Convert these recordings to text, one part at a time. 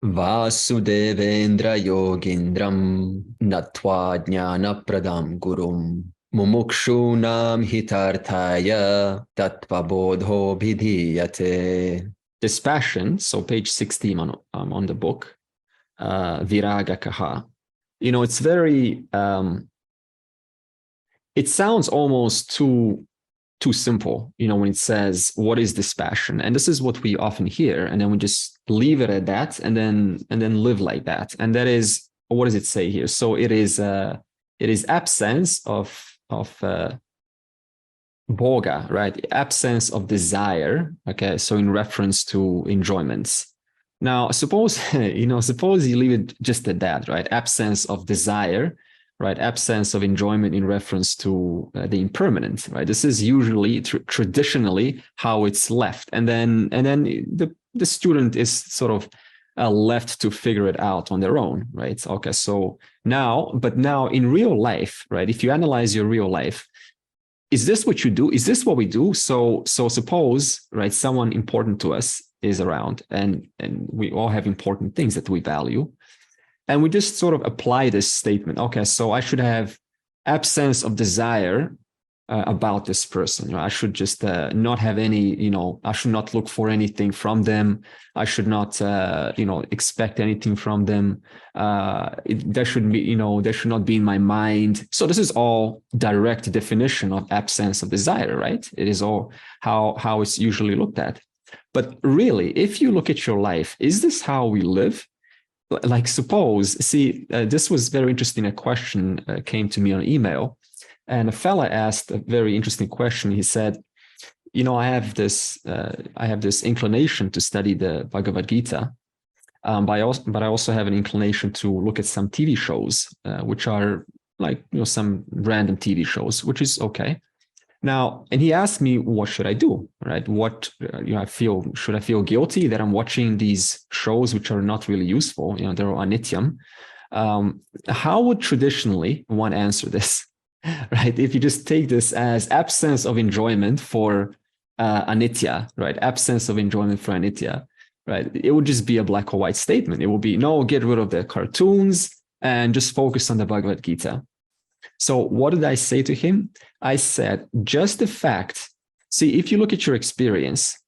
Vasudevendra yogindram natva jnana pradam gurum mumukshunam hitarthaya Tattvabodho bhidhiyate. Dispassion, so page 16 on the book, Viraga Kaha. You know, it's very, it sounds almost too simple, you know, when it says, what is dispassion? And this is what we often hear. And then we just leave it at that and then live like that. And that is, what does it say here? So it is absence of Bhoga, right? Absence of desire. Okay. So in reference to enjoyments. Now, suppose you leave it just at that, right? Absence of desire, right? Absence of enjoyment in reference to the impermanent, right? This is usually traditionally how it's left. And then the student is sort of left to figure it out on their own, right? Okay. So now in real life, right? If you analyze your real life, is this what you do? Is this what we do? So suppose, right, someone important to us is around and we all have important things that we value. And we just sort of apply this statement. Okay, so I should have absence of desire about this person. You know, I should just not have any, you know, I should not look for anything from them. I should not, expect anything from them. There should be, there should not be in my mind. So this is all direct definition of absence of desire, right? It is all how it's usually looked at. But really, if you look at your life, is this how we live? Like suppose, this was very interesting. A question came to me on email, and a fella asked a very interesting question. He said, I have this inclination to study the Bhagavad Gita, but I also have an inclination to look at some TV shows, which are like, some random TV shows, which is okay. Now, and he asked me, what should I do, right? What, should I feel guilty that I'm watching these shows which are not really useful? They're anityam. How would traditionally one answer this, right? If you just take this as absence of enjoyment for anitya, right? Absence of enjoyment for anitya, right? It would just be a black or white statement. It will be, no, get rid of the cartoons and just focus on the Bhagavad Gita. So what did I say to him? I said, just the fact, if you look at your experience,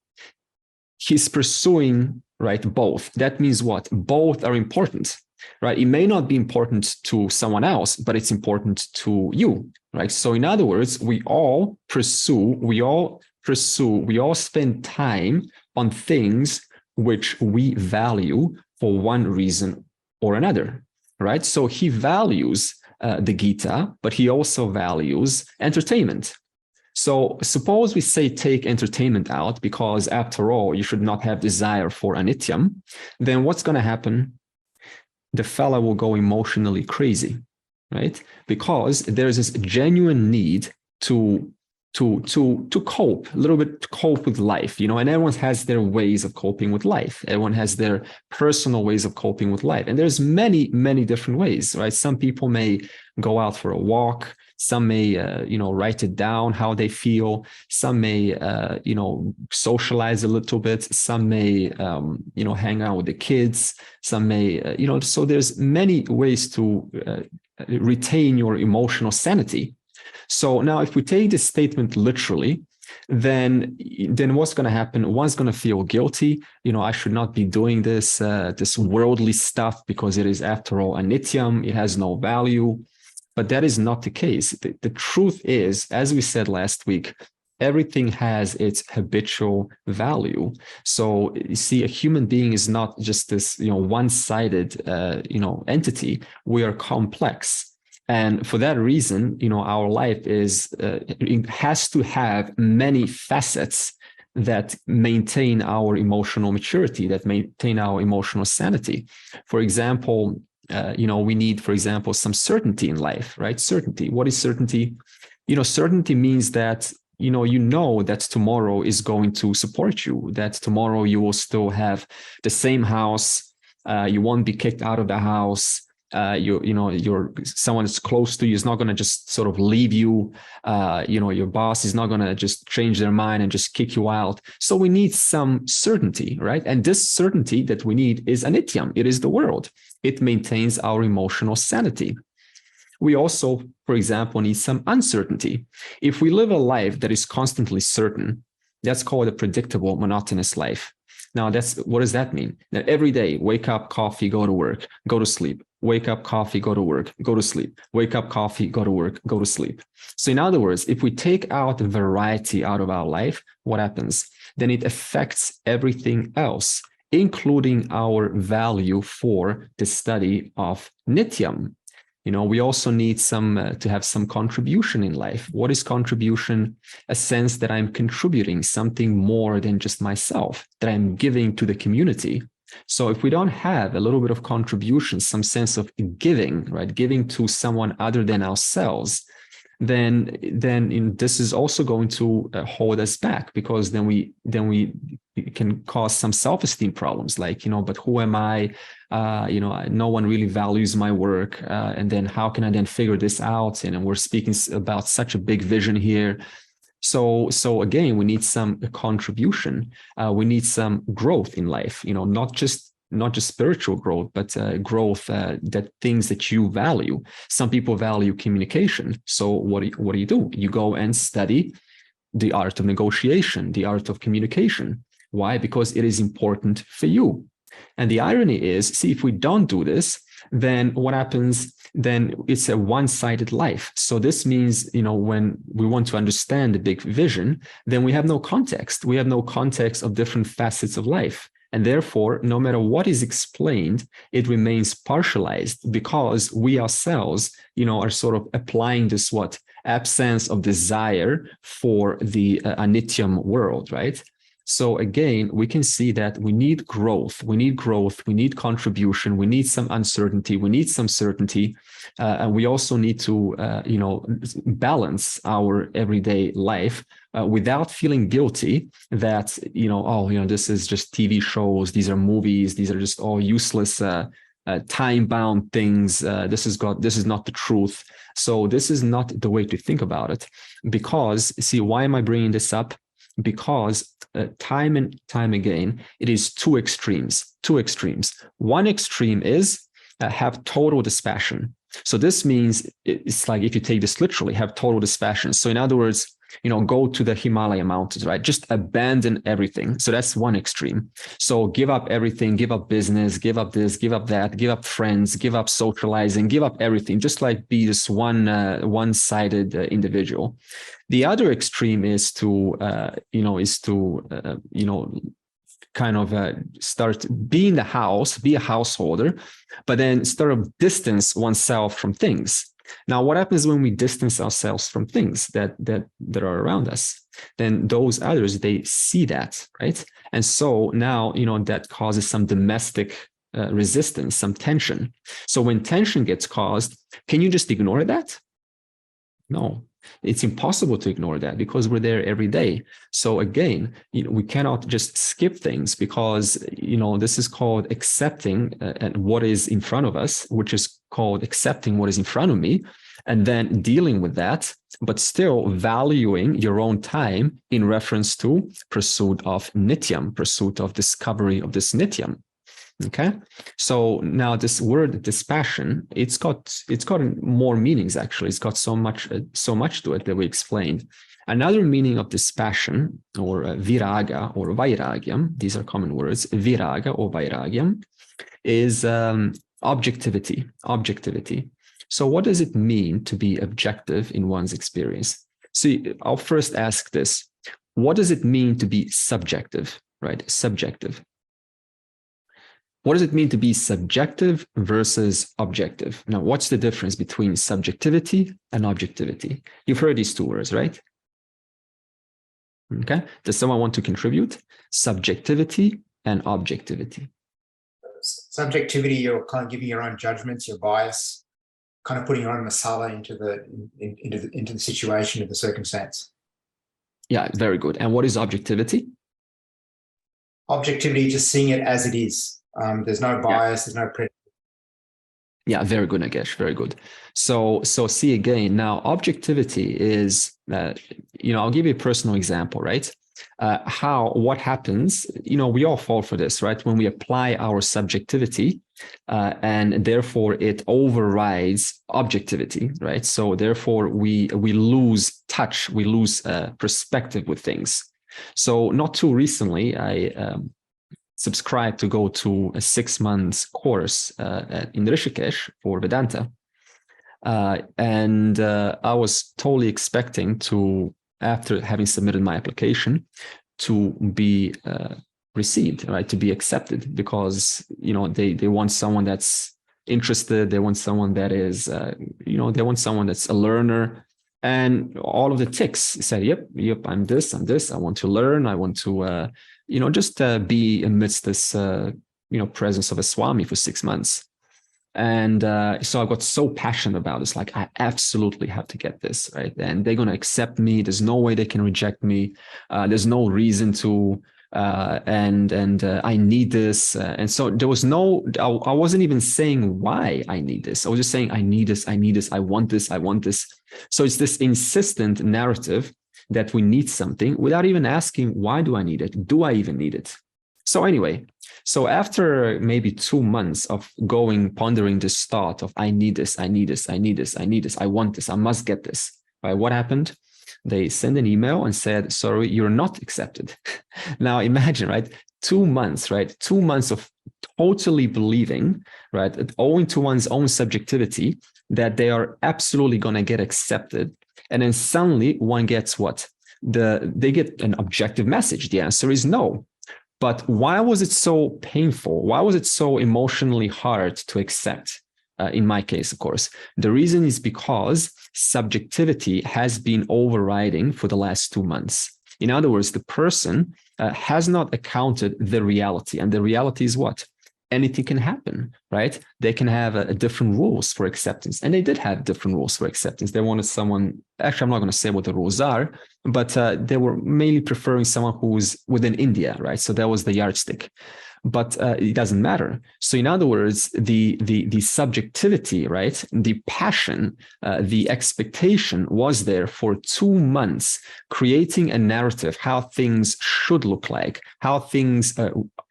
he's pursuing, right, both. That means what? Both are important, right? It may not be important to someone else, but it's important to you, right? So in other words, we all spend time on things which we value for one reason or another, right? So he values the Gita, but he also values entertainment. So suppose we say take entertainment out, because after all, you should not have desire for anityam, then what's going to happen? The fella will go emotionally crazy, right? Because there's this genuine need to cope, a little bit to cope with life, and everyone has their ways of coping with life. Everyone has their personal ways of coping with life. And there's many, many different ways, right? Some people may go out for a walk. Some may, write it down how they feel. Some may, socialize a little bit. Some may, hang out with the kids. Some may, so there's many ways to retain your emotional sanity. So now if we take this statement literally, then what's going to happen? One's going to feel guilty. I should not be doing this worldly stuff because it is, after all, anityam. It has no value. But that is not the case. The truth is, as we said last week, everything has its habitual value. So you see, a human being is not just this, one-sided, entity. We are complex. And for that reason, our life it has to have many facets that maintain our emotional maturity, that maintain our emotional sanity. For example, we need, for example, some certainty in life, right? Certainty. What is certainty? Certainty means that, that tomorrow is going to support you, that tomorrow you will still have the same house. You won't be kicked out of the house. someone that's close to you is not going to just sort of leave you. Your boss is not going to just change their mind and just kick you out. So we need some certainty, right? And this certainty that we need is anityam. It is the world. It maintains our emotional sanity. We also, for example, need some uncertainty. If we live a life that is constantly certain, that's called a predictable, monotonous life. Now, what does that mean? That every day, wake up, coffee, go to work, go to sleep, wake up, coffee, go to work, go to sleep, wake up, coffee, go to work, go to sleep. So in other words, if we take out variety out of our life, what happens? Then it affects everything else, including our value for the study of nityam. We also need to have some contribution in life. What is contribution? A sense that I'm contributing something more than just myself, that I'm giving to the community. So if we don't have a little bit of contribution, some sense of giving, right, giving to someone other than ourselves, then this is also going to hold us back, because then we can cause some self-esteem problems, like, but who am I? No one really values my work. And then how can I then figure this out? And we're speaking about such a big vision here. So again, we need some contribution. We need some growth in life, not just spiritual growth, but growth that things that you value. Some people value communication. So what do? You go and study the art of negotiation, the art of communication. Why? Because it is important for you. And the irony is, see, if we don't do this, then what happens? Then it's a one-sided life. So this means, when we want to understand the big vision, then we have no context. We have no context of different facets of life. And therefore, no matter what is explained, it remains partialized, because we ourselves, are sort of applying this absence of desire for the anityam world, right? So again, we can see that we need growth. We need contribution. We need some uncertainty. We need some certainty. And we also need to, balance our everyday life without feeling guilty that, this is just TV shows. These are movies. These are just all useless, time-bound things. This is not the truth. So this is not the way to think about it. Because, see, why am I bringing this up? Because time and time again, it is two extremes. One extreme is have total dispassion. So this means it's like, if you take this literally, have total dispassion. So in other words, go to the Himalaya mountains, right? Just abandon everything. So that's one extreme. So give up everything, give up business, give up this, give up that, give up friends, give up socializing, give up everything. Just like be this one-sided individual. The other extreme is to kind of start being the house, be a householder, but then start to distance oneself from things. Now, what happens when we distance ourselves from things that are around us? Then those others, they see that, right? And so now, that causes some domestic resistance, some tension. So when tension gets caused, can you just ignore that? No. It's impossible to ignore that, because we're there every day. So again, we cannot just skip things, because this is called accepting what is in front of us, which is called accepting what is in front of me, and then dealing with that, but still valuing your own time in reference to pursuit of nityam, pursuit of discovery of this nityam. Okay, so now this word dispassion, it's got more meanings. Actually, it's got so much to it that we explained. Another meaning of dispassion, or viraga or vairagyam, these are common words. Viraga or vairagyam is objectivity. So what does it mean to be objective in one's experience? See, I'll first ask this: what does it mean to be subjective? Right, subjective. What does it mean to be subjective versus objective? Now, what's the difference between subjectivity and objectivity? You've heard these two words, right? Okay. Does someone want to contribute? Subjectivity and objectivity. Subjectivity, you're kind of giving your own judgments, your bias, kind of putting your own masala into the situation, of the circumstance. Yeah, very good. And what is objectivity? Objectivity, just seeing it as it is. There's no bias, there's no prejudice. Yeah, very good, Nagesh. Very good. So see again. Now, objectivity is, I'll give you a personal example, right? What happens? We all fall for this, right? When we apply our subjectivity, and therefore it overrides objectivity, right? So therefore we lose touch, we lose perspective with things. So not too recently, I subscribed to go to a 6 months course in Rishikesh for Vedanta. And I was totally expecting to, after having submitted my application, to be received, right? To be accepted, because, they want someone that's interested. They want someone that is, they want someone that's a learner. And all of the ticks said, yep, I'm this, I want to learn. I want to, just be amidst this, presence of a Swami for 6 months. And so I got so passionate about this, like, I absolutely have to get this, right? And they're going to accept me. There's no way they can reject me. There's no reason to, and I need this. And so there was I wasn't even saying why I need this. I was just saying, I need this, I want this, I want this. So it's this insistent narrative that we need something without even asking, why do I need it? Do I even need it? So anyway, so after maybe 2 months of pondering this thought of, I need this, I want this, I must get this, right? What happened? They sent an email and said, sorry, you're not accepted. Now imagine, right? 2 months, right? 2 months of totally believing, right? Owing to one's own subjectivity, that they are absolutely going to get accepted. And then suddenly one gets what? They get an objective message. The answer is no. But why was it so painful? Why was it so emotionally hard to accept? In my case, of course, the reason is because subjectivity has been overriding for the last 2 months. In other words, the person has not accounted the reality. And the reality is what? Anything can happen, right? They can have different rules for acceptance. And they did have different rules for acceptance. They wanted someone, actually, I'm not going to say what the rules are, but they were mainly preferring someone who's within India, right? So that was the yardstick. But it doesn't matter. So in other words, the subjectivity, right? The passion, the expectation was there for 2 months, creating a narrative, how things should look like, how things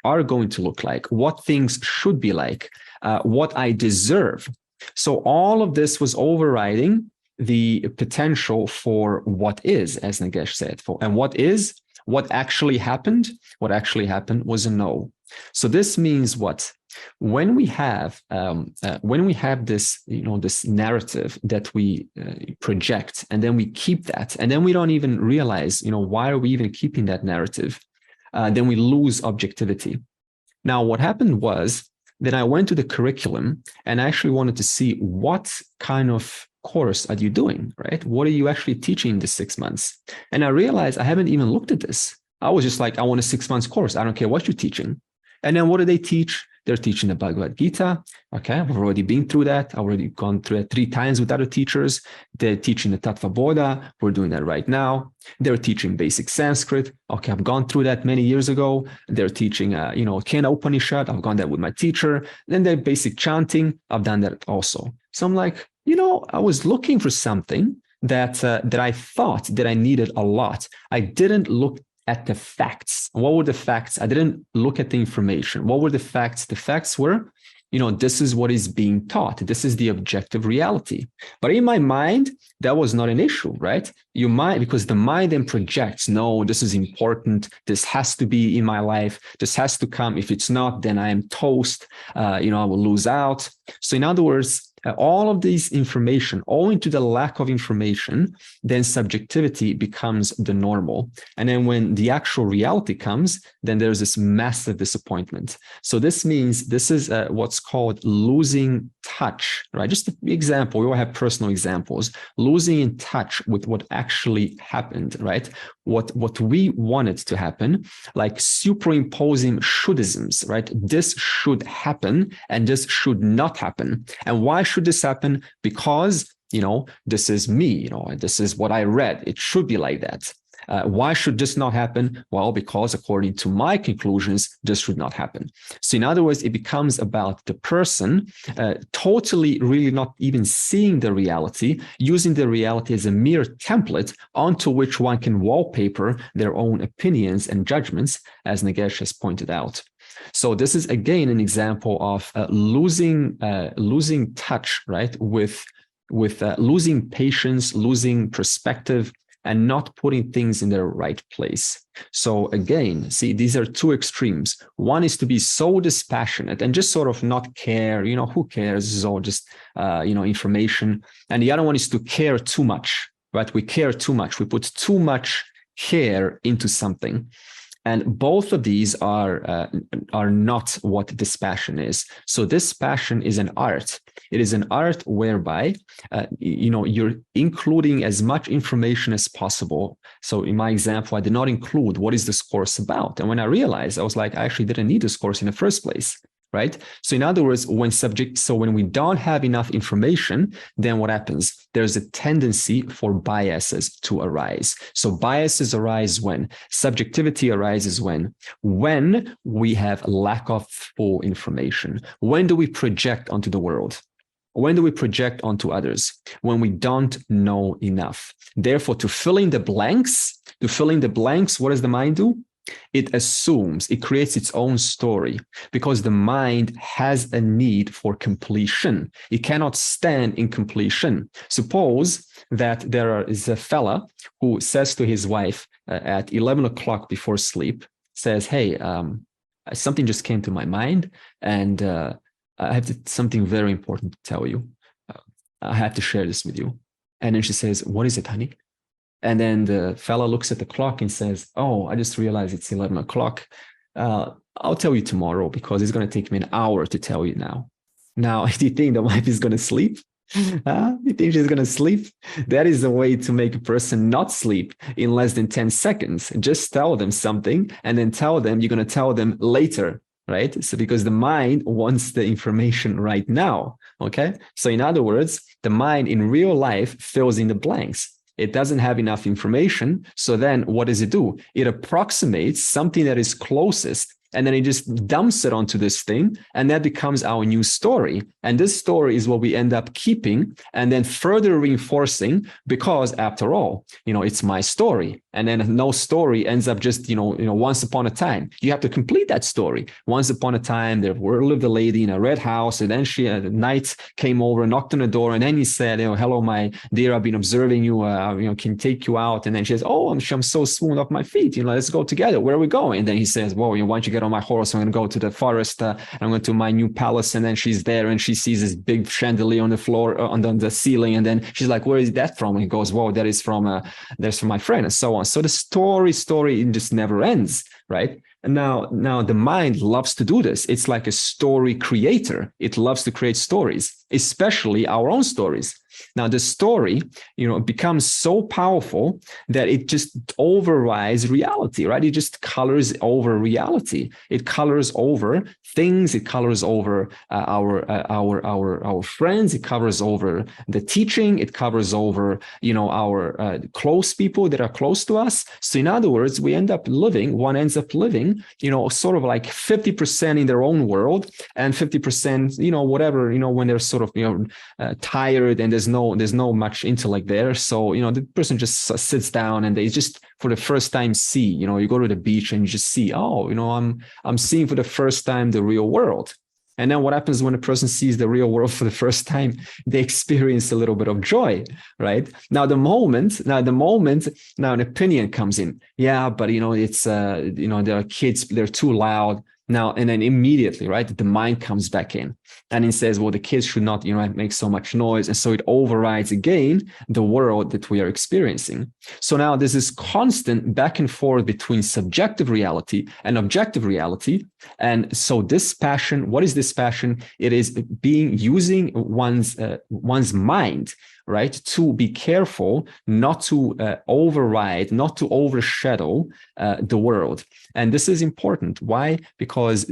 are going to look like, what things should be like, what I deserve. So all of this was overriding the potential for what is, as Nagesh said. And what actually happened? What actually happened was a no. So this means what? When we have this, this narrative that we project, and then we keep that, and then we don't even realize, why are we even keeping that narrative? Then we lose objectivity. Now, what happened was that I went to the curriculum and I actually wanted to see what kind of course are you doing, right? What are you actually teaching in the 6 months? And I realized I haven't even looked at this. I was just like, I want a 6 months course. I don't care what you're teaching. And then what do they teach? They're teaching the Bhagavad Gita. Okay, I've already been through that. I've already gone through it 3 times with other teachers. They're teaching the Tattva Bodha. We're doing that right now. They're teaching basic Sanskrit. Okay, I've gone through that many years ago. They're teaching, Kena Upanishad. I've gone that with my teacher. Then they're basic chanting. I've done that also. So I'm like, I was looking for something that I thought that I needed a lot. I didn't look at the facts. What were the facts? I didn't look at the information. What were the facts? The facts were, this is what is being taught. This is the objective reality. But in my mind, that was not an issue, right? Because the mind then projects, no, this is important. This has to be in my life. This has to come. If it's not, then I am toast. I will lose out. So in other words, all of this information, owing to the lack of information, then subjectivity becomes the normal. And then when the actual reality comes, then there's this massive disappointment. So this means this is what's called losing touch, right? Just an example, we all have personal examples, losing in touch with what actually happened, right? What we wanted to happen, like superimposing shouldisms, right? This should happen and this should not happen. And why should this happen? Because, this is me, this is what I read. It should be like that. Why should this not happen? Well, because according to my conclusions, this should not happen. So in other words, it becomes about the person totally really not even seeing the reality, using the reality as a mere template onto which one can wallpaper their own opinions and judgments, as Nagesh has pointed out. So this is again an example of losing touch, right, with losing patience, losing perspective, and not putting things in their right place. So again, see, these are two extremes. One is to be so dispassionate and just sort of not care, who cares? This is all just, information. And the other one is to care too much, right? We care too much. We put too much care into something. And both of these are not what dispassion is. So dispassion is an art. It is an art whereby, you're including as much information as possible. So in my example, I did not include what is this course about. And when I realized, I was like, I actually didn't need this course in the first place. Right? So in other words, when we don't have enough information, then what happens? There's a tendency for biases to arise. So biases arise when? Subjectivity arises when we have lack of full information. When do we project onto the world? When do we project onto others? When we don't know enough. Therefore, to fill in the blanks, what does the mind do? It assumes, it creates its own story, because the mind has a need for completion. It cannot stand in completion. Suppose that there is a fella who says to his wife at 11 o'clock before sleep, says, hey, something just came to my mind, and I have something very important to tell you. I have to share this with you. And then she says, what is it, honey? And then the fella looks at the clock and says, oh, I just realized it's 11 o'clock. I'll tell you tomorrow, because it's going to take me an hour to tell you now. Now, do you think the wife is going to sleep? You think she's going to sleep? That is a way to make a person not sleep in less than 10 seconds. Just tell them something and then tell them you're going to tell them later. Right? So because the mind wants the information right now. Okay. So in other words, the mind in real life fills in the blanks. It doesn't have enough information. So then what does it do? It approximates something that is closest, and then it just dumps it onto this thing, and that becomes our new story. And this story is what we end up keeping and then further reinforcing, because after all, it's my story. And then no story ends up just, once upon a time. You have to complete that story. Once upon a time, there lived a lady in a red house, and then she at night came over, knocked on the door, and then he said, hello, my dear, I've been observing you, can take you out. And then she says, oh, I'm so swooned off my feet. Let's go together. Where are we going? And then he says, well, why don't you get on my horse? I'm going to go to the forest. And I'm going to my new palace. And then she's there, and she sees this big chandelier on the floor, on the ceiling. And then she's like, where is that from? And he goes, well, that's from my friend, and so on. So the story just never ends, right? And now the mind loves to do this. It's like a story creator. It loves to create stories, especially our own stories. Now, the story, becomes so powerful that it just overrides reality, right? It just colors over reality. It colors over things. It colors over our friends. It covers over the teaching. It covers over, our close people that are close to us. So in other words, one ends up living, sort of like 50% in their own world and 50%, whatever, when they're sort of, tired and there's no much intellect there. So, the person just sits down and they just for the first time see, you go to the beach and you just see, oh, I'm seeing for the first time the real world. And then what happens when a person sees the real world for the first time? They experience a little bit of joy, right? Now, the moment an opinion comes in. Yeah, but it's there are kids, they're too loud. Now, and then immediately, right, the mind comes back in and it says, well, the kids should not, make so much noise. And so it overrides again the world that we are experiencing. So now there's this constant back and forth between subjective reality and objective reality. And so dispassion, what is dispassion? It is using one's mind, right? To be careful not to override, not to overshadow the world. And this is important. Why? Because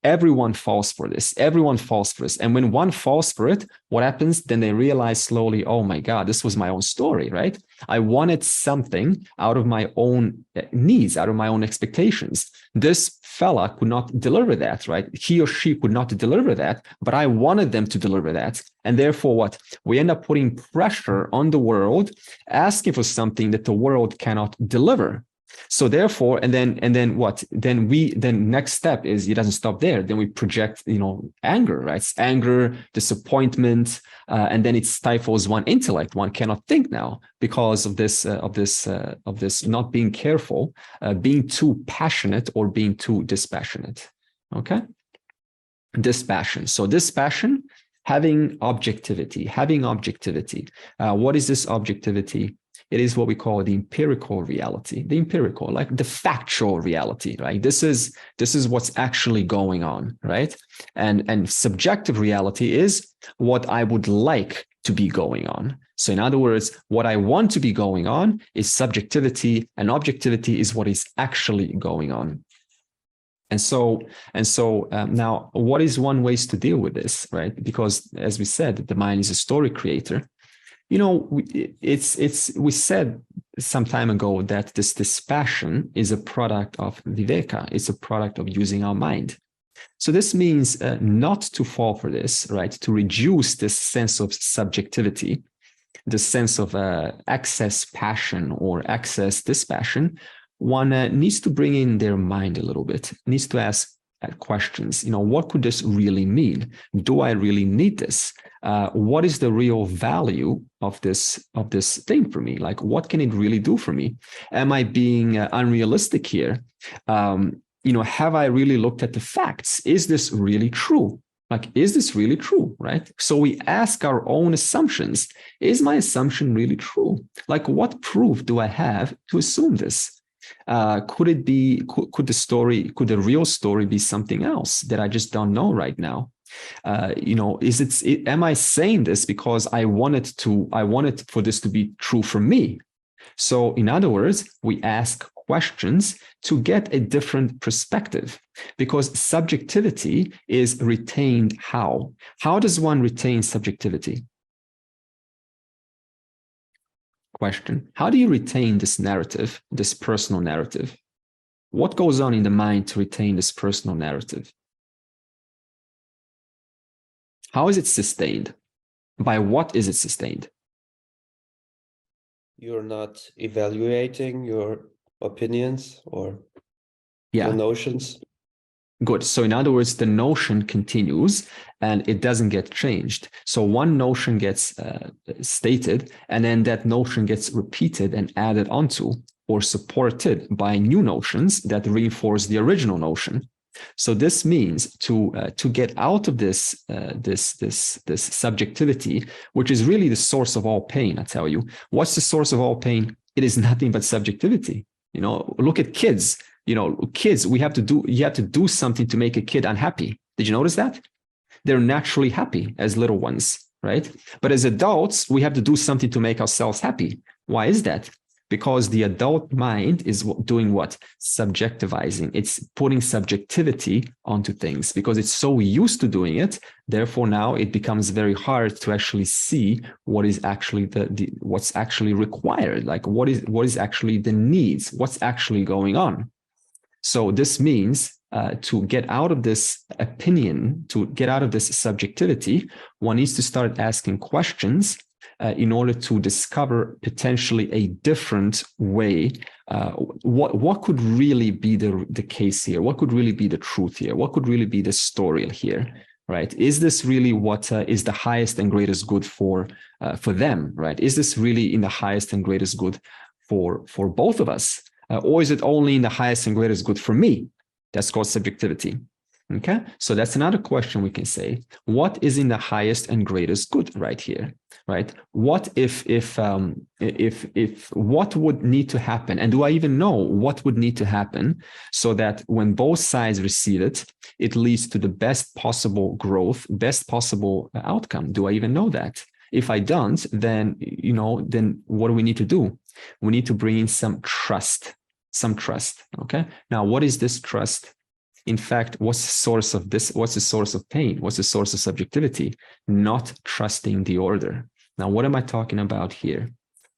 everyone falls for this. Everyone falls for this. And when one falls for it, what happens? Then they realize slowly, oh my God, this was my own story, right? I wanted something out of my own needs, out of my own expectations. This fella could not deliver that, right? He or she could not deliver that, but I wanted them to deliver that. And therefore, what? We end up putting pressure on the world, asking for something that the world cannot deliver. So therefore, and then what? Then next step is, it doesn't stop there. Then we project, anger, right? It's anger, disappointment, and then it stifles one intellect. One cannot think now because of this not being careful, being too passionate or being too dispassionate. Okay, dispassion. So dispassion, having objectivity. What is this objectivity? It is what we call the empirical reality, like the factual reality, right? This is what's actually going on, right? And subjective reality is what I would like to be going on. So in other words, what I want to be going on is subjectivity, and objectivity is what is actually going on. And so now, what is one ways to deal with this, right? Because as we said, the mind is a story creator. We said some time ago that this dispassion is a product of viveka. It's a product of using our mind. So this means not to fall for this, right? To reduce this sense of subjectivity, the sense of excess passion or excess dispassion. One needs to bring in their mind a little bit, needs to ask questions. What could this really mean? Do I really need this? What is the real value of this thing for me? Like, what can it really do for me? Am I being unrealistic here? Have I really looked at the facts? Is this really true? Like, is this really true, right? So we ask our own assumptions. Is my assumption really true? Like, what proof do I have to assume this? Could the real story be something else that I just don't know right now? Am I saying this because I wanted for this to be true for me? So in other words, we ask questions to get a different perspective, because subjectivity is retained how? How does one retain subjectivity? Question. How do you retain this narrative, this personal narrative? What goes on in the mind to retain this personal narrative? How is it sustained? By what is it sustained? You're not evaluating your opinions or your notions. Good. So in other words, the notion continues and it doesn't get changed. So one notion gets stated, and then that notion gets repeated and added onto or supported by new notions that reinforce the original notion. So this means to get out of this subjectivity, which is really the source of all pain. I tell you, what's the source of all pain? It is nothing but subjectivity. Look at kids. Kids, you have to do something to make a kid unhappy. Did you notice that? They're naturally happy as little ones, right? But as adults, we have to do something to make ourselves happy. Why is that? Because the adult mind is doing what? Subjectivizing. It's putting subjectivity onto things because it's so used to doing it. Therefore, now it becomes very hard to actually see what is actually what's actually required. Like what is actually the needs? What's actually going on? So this means to get out of this opinion, to get out of this subjectivity, one needs to start asking questions in order to discover potentially a different way. What could really be the case here? What could really be the truth here? What could really be the story here? Right? Is this really what is the highest and greatest good for them? Right? Is this really in the highest and greatest good for both of us? Or is it only in the highest and greatest good for me? That's called subjectivity. Okay, so that's another question we can say. What is in the highest and greatest good right here? Right? What if what would need to happen? And do I even know what would need to happen so that when both sides receive it, it leads to the best possible growth, best possible outcome? Do I even know that? If I don't, then, then what do we need to do? We need to bring in some trust, okay? Now, what is this trust? In fact, what's the source of this? What's the source of pain? What's the source of subjectivity? Not trusting the order. Now, what am I talking about here?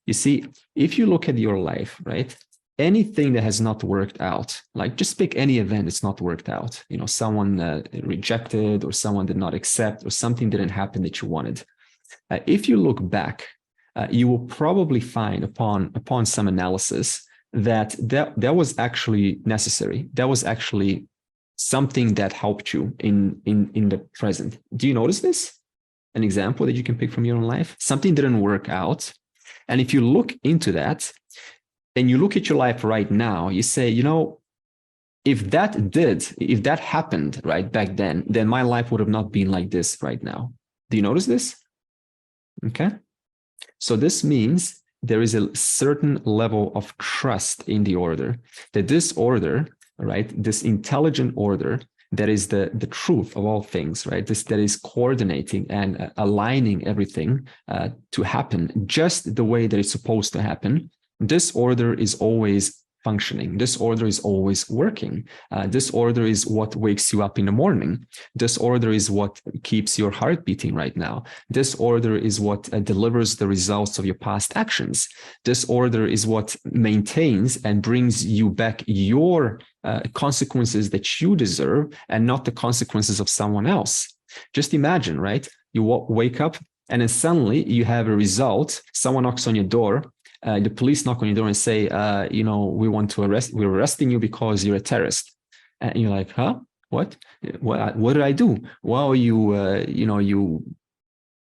You see, if you look at your life, right? Anything that has not worked out, like just pick any event that's not worked out, someone rejected, or someone did not accept, or something didn't happen that you wanted. If you look back, you will probably find upon some analysis that was actually necessary. That was actually something that helped you in the present. Do you notice this? An example that you can pick from your own life? Something didn't work out. And if you look into that, and you look at your life right now, you say, if that happened right back then my life would have not been like this right now. Do you notice this? Okay. So this means there is a certain level of trust in the order, that this order, right, this intelligent order that is the truth of all things, right? That is coordinating and aligning everything to happen just the way that it's supposed to happen. This order is always functioning. This order is always working. This order is what wakes you up in the morning. This order is what keeps your heart beating right now. This order is what delivers the results of your past actions. This order is what maintains and brings you back your consequences that you deserve, and not the consequences of someone else. Just imagine, right? You wake up and then suddenly you have a result. Someone knocks on your door. The police knock on your door and say, we're arresting you because you're a terrorist. And you're like, huh? What did I do? Well, you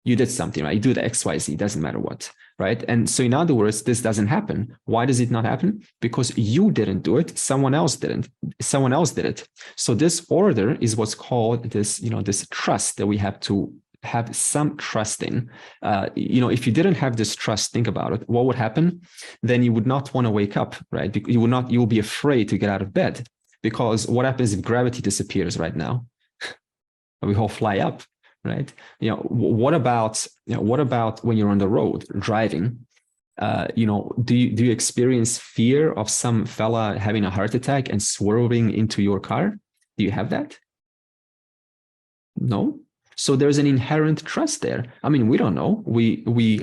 did something, right? You do the XYZ, doesn't matter what, right? And so in other words, this doesn't happen. Why does it not happen? Because you didn't do it. Someone else didn't. Someone else did it. So this order is what's called this trust that we have to have some trust in. If you didn't have this trust, think about it. What would happen? Then you would not want to wake up, right? You will be afraid to get out of bed, because what happens if gravity disappears right now? We all fly up, right? What about when you're on the road driving? Do you experience fear of some fella having a heart attack and swerving into your car? Do you have that? No. So there's an inherent trust there. I mean, we don't know.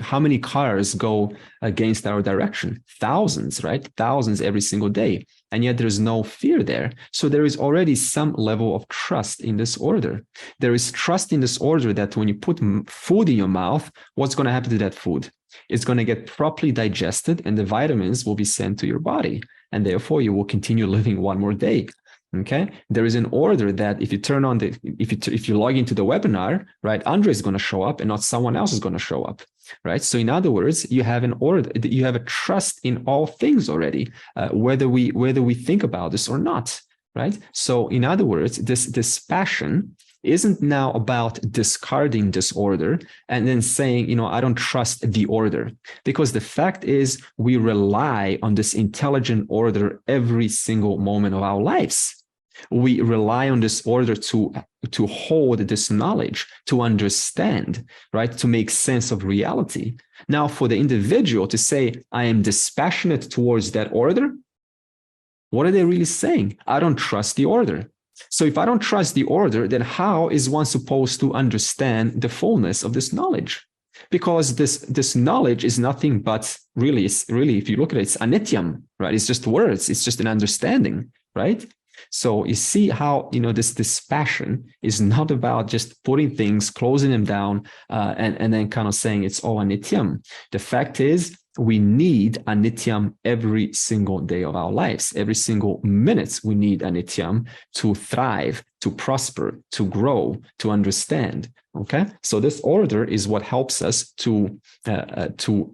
How many cars go against our direction? Thousands, right? Thousands every single day. And yet there's no fear there. So there is already some level of trust in this order. There is trust in this order that when you put food in your mouth, what's going to happen to that food? It's going to get properly digested, and the vitamins will be sent to your body. And therefore you will continue living one more day. Okay, there is an order that if you turn on if you log into the webinar, right, Andre is going to show up and not someone else is going to show up, right? So in other words, you have an order, you have a trust in all things already, whether we think about this or not, right? So in other words, this passion isn't now about discarding this order and then saying, I don't trust the order, because the fact is we rely on this intelligent order every single moment of our lives. We rely on this order to hold this knowledge, to understand, right? To make sense of reality. Now, for the individual to say, I am dispassionate towards that order, what are they really saying? I don't trust the order. So if I don't trust the order, then how is one supposed to understand the fullness of this knowledge? Because this knowledge is nothing but really, if you look at it, it's anityam, right? It's just words. It's just an understanding, right? So you see how, this passion is not about just putting things, closing them down, and then kind of saying it's all anityam. The fact is, we need anityam every single day of our lives. Every single minute, we need anityam to thrive, to prosper, to grow, to understand. Okay, so this order is what helps us to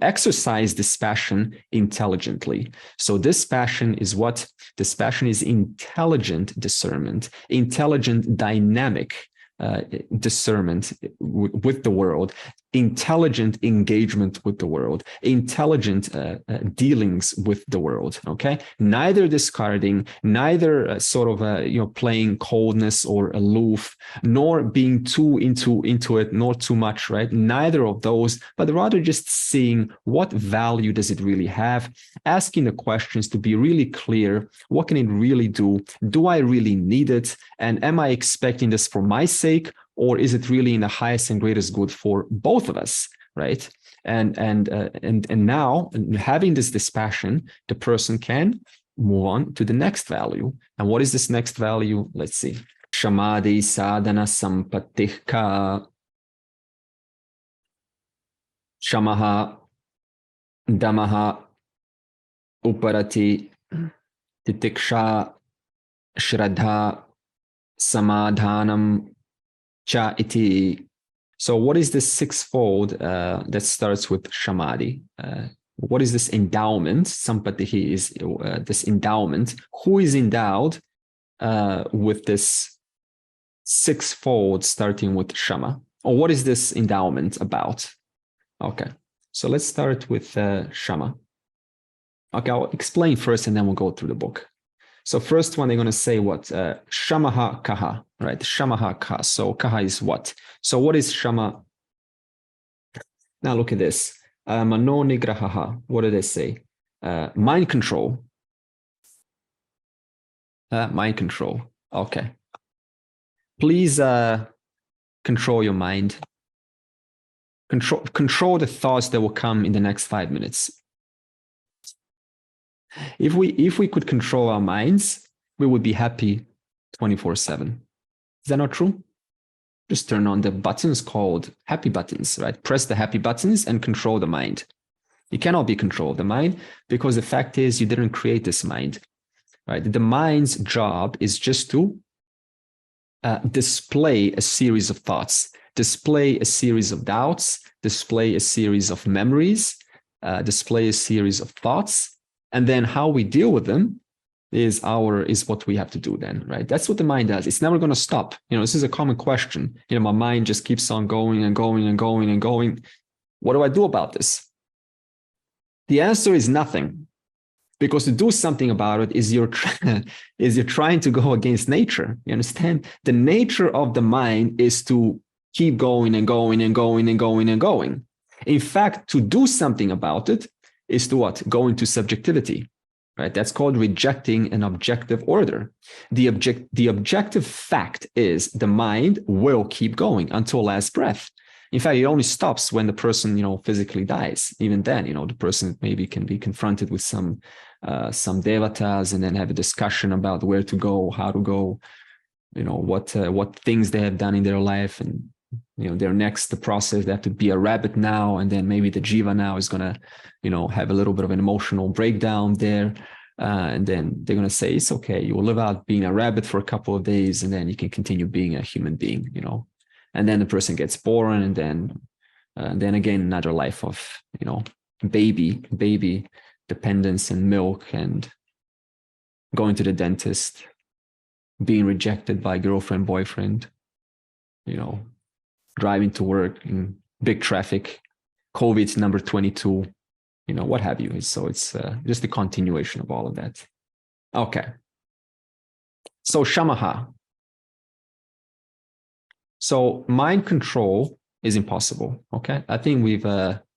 exercise this passion intelligently. So this passion is intelligent discernment, intelligent dynamic, discernment with the world, intelligent engagement with the world, intelligent dealings with the world. Okay, neither discarding, neither playing coldness or aloof, nor being too into it, nor too much. Right, neither of those, but rather just seeing what value does it really have, asking the questions to be really clear. What can it really do? Do I really need it? And am I expecting this for my sake, or is it really in the highest and greatest good for both of us, right? And now, having this dispassion, the person can move on to the next value. And what is this next value? Let's see. Shamadhi sadhana sampatihka shamaha dhammaha uparati titiksha shraddha samadhanam cha iti. So what is this sixfold that starts with Shamadhi? What is this endowment? Sampatihi is this endowment. Who is endowed with this sixfold starting with Shama? Or what is this endowment about? Okay, so let's start with Shama. Okay, I'll explain first and then we'll go through the book. So first one, they're going to say what? Shamaha kaha, right? Shamaha kaha. So kaha is what? So what is Shama? Now look at this. Mano nigrahaha. What do they say? Mind control. Mind control. Okay. Please control your mind. Control the thoughts that will come in the next 5 minutes. If we could control our minds, we would be happy 24/7. Is that not true? Just turn on the buttons called happy buttons, right? Press the happy buttons and control the mind. You cannot be control of the mind because the fact is you didn't create this mind, right? The mind's job is just to display a series of thoughts, display a series of doubts, display a series of memories, display a series of thoughts. And then how we deal with them is what we have to do then, right? That's what the mind does. It's never going to stop. This is a common question. My mind just keeps on going and going and going and going. What do I do about this? The answer is nothing, because to do something about it is you're trying to go against nature. You understand? The nature of the mind is to keep going and going and going and going and going. In fact, to do something about it is to what? Go into subjectivity, right? That's called rejecting an objective order. The objective fact is the mind will keep going until last breath. In fact, it only stops when the person, physically dies. Even then, the person maybe can be confronted with some devatas and then have a discussion about where to go, how to go, what things they have done in their life, and their next process. They have to be a rabbit now, and then maybe the jiva now is gonna have a little bit of an emotional breakdown there, and then they're gonna say it's okay, you will live out being a rabbit for a couple of days and then you can continue being a human being, and then the person gets born, and then again another life of baby dependence and milk and going to the dentist, being rejected by girlfriend, boyfriend, driving to work in big traffic, COVID number 22, what have you. So it's just a continuation of all of that. Okay. So Shamaha. So mind control is impossible. Okay. I think we've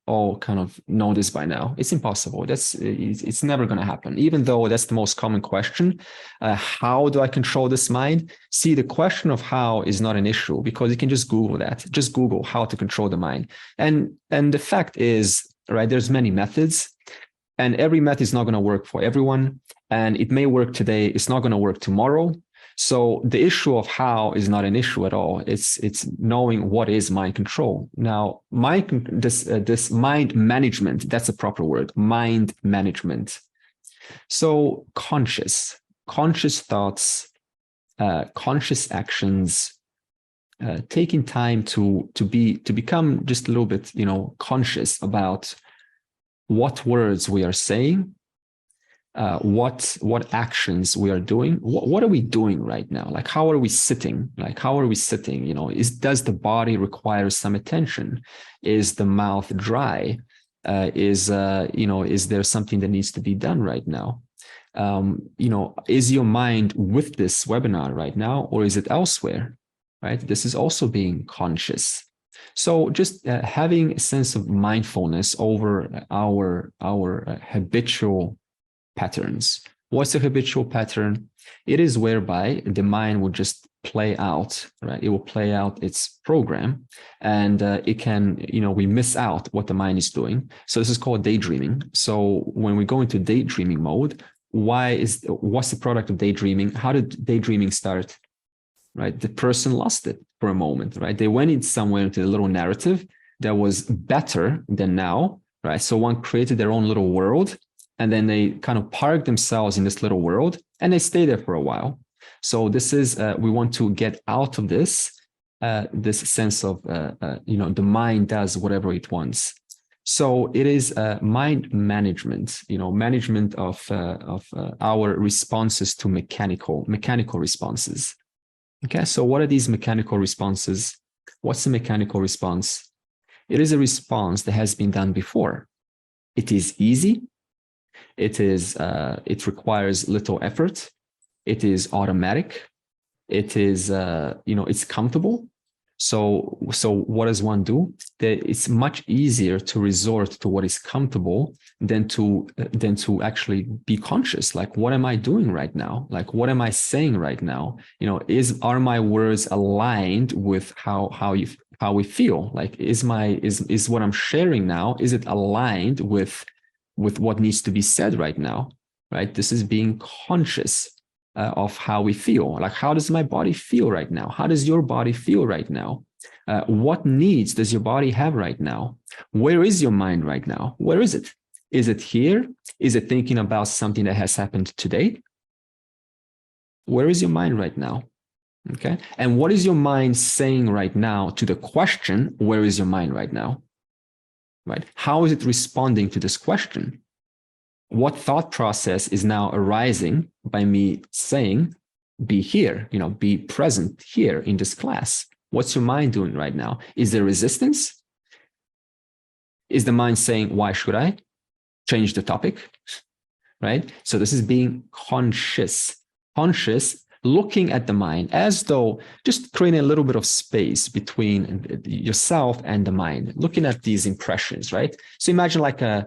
all kind of know this by now. It's impossible. It's never going to happen. Even though that's the most common question. How do I control this mind? See, the question of how is not an issue, because you can just Google that. Just Google how to control the mind. And the fact is, right, there's many methods, and every method is not going to work for everyone. And it may work today. It's not going to work tomorrow. So the issue of how is not an issue at all. It's knowing what is mind control. Now, this mind management, that's a proper word, mind management. So conscious thoughts, conscious actions, taking time to become just a little bit, conscious about what words we are saying, what actions we are doing. What are we doing right now? Like, how are we sitting? Like, how are we sitting? You know, does the body require some attention? Is the mouth dry? Is there something that needs to be done right now? Is your mind with this webinar right now, or is it elsewhere? Right? This is also being conscious. So just having a sense of mindfulness over our habitual patterns. What's a habitual pattern? It is whereby the mind will just play out, right? It will play out its program, and it can, we miss out what the mind is doing. So this is called daydreaming. So when we go into daydreaming mode, what's the product of daydreaming? How did daydreaming start? Right? The person lost it for a moment, right? They went in somewhere into a little narrative that was better than now, right? So one created their own little world, and then they kind of park themselves in this little world, and they stay there for a while. So this is, we want to get out of this sense of, the mind does whatever it wants. So it is mind management, management of our responses to mechanical responses. Okay, so what are these mechanical responses? What's a mechanical response? It is a response that has been done before. It is easy. It requires little effort. It is automatic. It is, it's comfortable. So what does one do? It's much easier to resort to what is comfortable than to actually be conscious. Like, what am I doing right now? Like, what am I saying right now? Are my words aligned with how we feel? Like, is what I'm sharing now, is it aligned with what needs to be said right now? Right? This is being conscious of how we feel. Like, how does my body feel right now? How does your body feel right now? What needs does your body have right now? Where is your mind right now? Where is it? Is it here? Is it thinking about something that has happened today? Where is your mind right now? Okay. And what is your mind saying right now to the question, where is your mind right now? Right? How is it responding to this question? What thought process is now arising by me saying, be here, be present here in this class? What's your mind doing right now? Is there resistance? Is the mind saying, why should I change the topic? Right? So this is being conscious, looking at the mind as though just creating a little bit of space between yourself and the mind, looking at these impressions, right? So imagine like a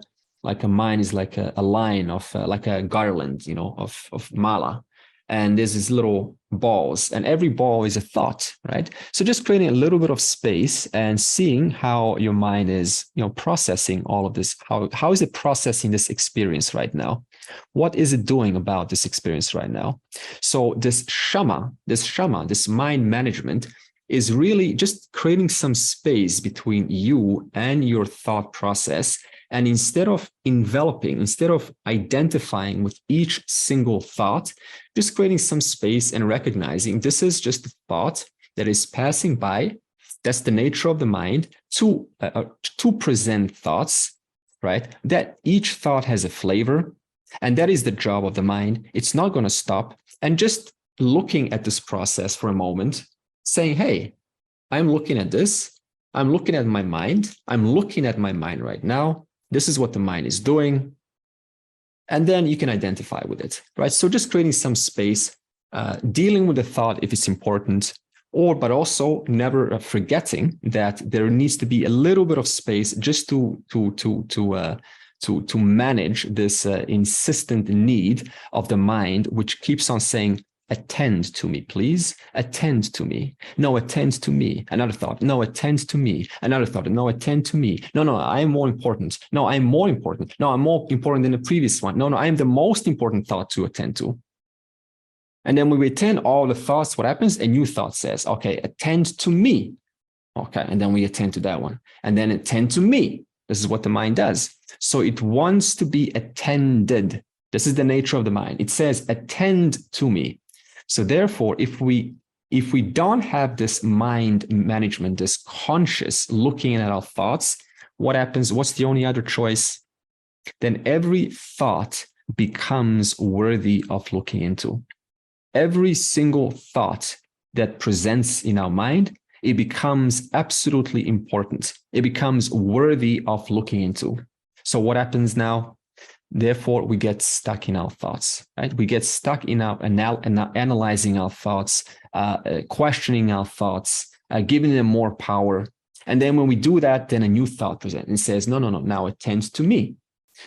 mind is like a line of like a garland, of mala. And there's these little balls, and every ball is a thought, right? So just creating a little bit of space and seeing how your mind is, processing all of this. How is it processing this experience right now? What is it doing about this experience right now? So this Shama, this mind management is really just creating some space between you and your thought process. And instead of identifying with each single thought, just creating some space and recognizing this is just a thought that is passing by. That's the nature of the mind to present thoughts, right? That each thought has a flavor, and that is the job of the mind. It's not going to stop. And just looking at this process for a moment, saying, hey, I'm looking at this. I'm looking at my mind. I'm looking at my mind right now. This is what the mind is doing. And then you can identify with it, right? So just creating some space, dealing with the thought if it's important, but also never forgetting that there needs to be a little bit of space just to manage this insistent need of the mind, which keeps on saying, attend to me, please. Attend to me. No, attend to me. Another thought. No, attend to me. Another thought. No, attend to me. No, I am more important. No, I'm more important. No, I'm more important than the previous one. No, I am the most important thought to attend to. And then when we attend all the thoughts, what happens? A new thought says, okay, attend to me. Okay, and then we attend to that one. And then attend to me. This is what the mind does. So it wants to be attended. This is the nature of the mind. It says, attend to me. So therefore, if we don't have this mind management, this conscious looking at our thoughts, what happens? What's the only other choice? Then every thought becomes worthy of looking into. Every single thought that presents in our mind, it becomes absolutely important. It becomes worthy of looking into. So what happens now? Therefore, we get stuck in our thoughts, right? We get stuck in our analyzing our thoughts, questioning our thoughts, giving them more power. And then when we do that, then a new thought presents and says, no, now attend to me.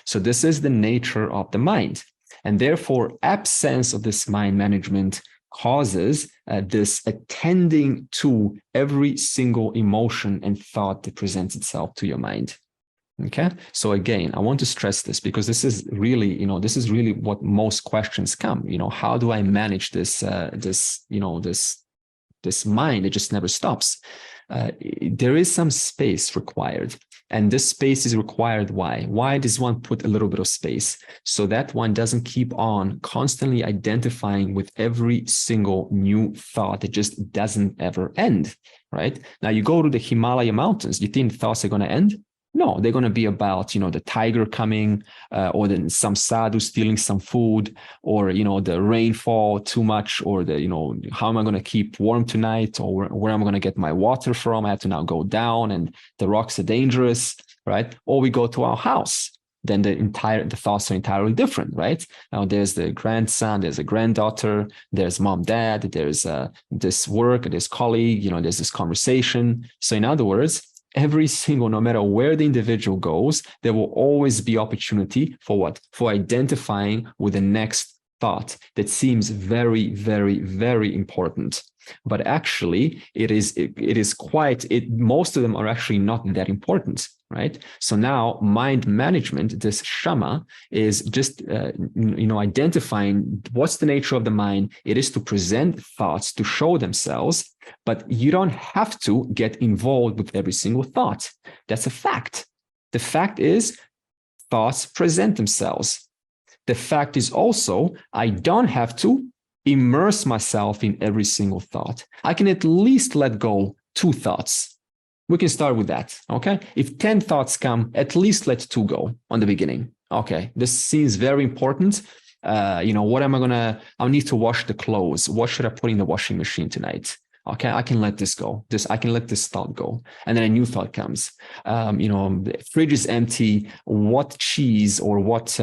So this is the nature of the mind. And therefore, absence of this mind management causes this attending to every single emotion and thought that presents itself to your mind. Okay. So again, I want to stress this because this is really, this is really what most questions come. How do I manage this mind? It just never stops. There is some space required. And this space is required. Why? Why does one put a little bit of space? So that one doesn't keep on constantly identifying with every single new thought that just doesn't ever end, right? Now you go to the Himalaya mountains, you think thoughts are going to end? No, they're going to be about, the tiger coming, or then some sadhu stealing some food, or, the rainfall too much, or how am I going to keep warm tonight, or where am I going to get my water from? I have to now go down and the rocks are dangerous, right? Or we go to our house. Then the thoughts are entirely different, right? Now there's the grandson, there's a granddaughter, there's mom, dad, there's this work, there's colleague, there's this conversation. So in other words, every single, no matter where the individual goes, there will always be opportunity for what? For identifying with the next thought that seems very, very, very important. But actually, most of them are actually not that important, right? So now mind management, this Shama, is just, identifying what's the nature of the mind. It is to present thoughts to show themselves, but you don't have to get involved with every single thought. That's a fact. The fact is thoughts present themselves. The fact is also, I don't have to immerse myself in every single thought. I can at least let go 2 thoughts. We can start with that, okay? If 10 thoughts come, at least let 2 go on the beginning. Okay, this seems very important. What am I gonna, I'll need to wash the clothes. What should I put in the washing machine tonight? Okay, I can let this go. I can let this thought go. And then a new thought comes. The fridge is empty. What cheese or what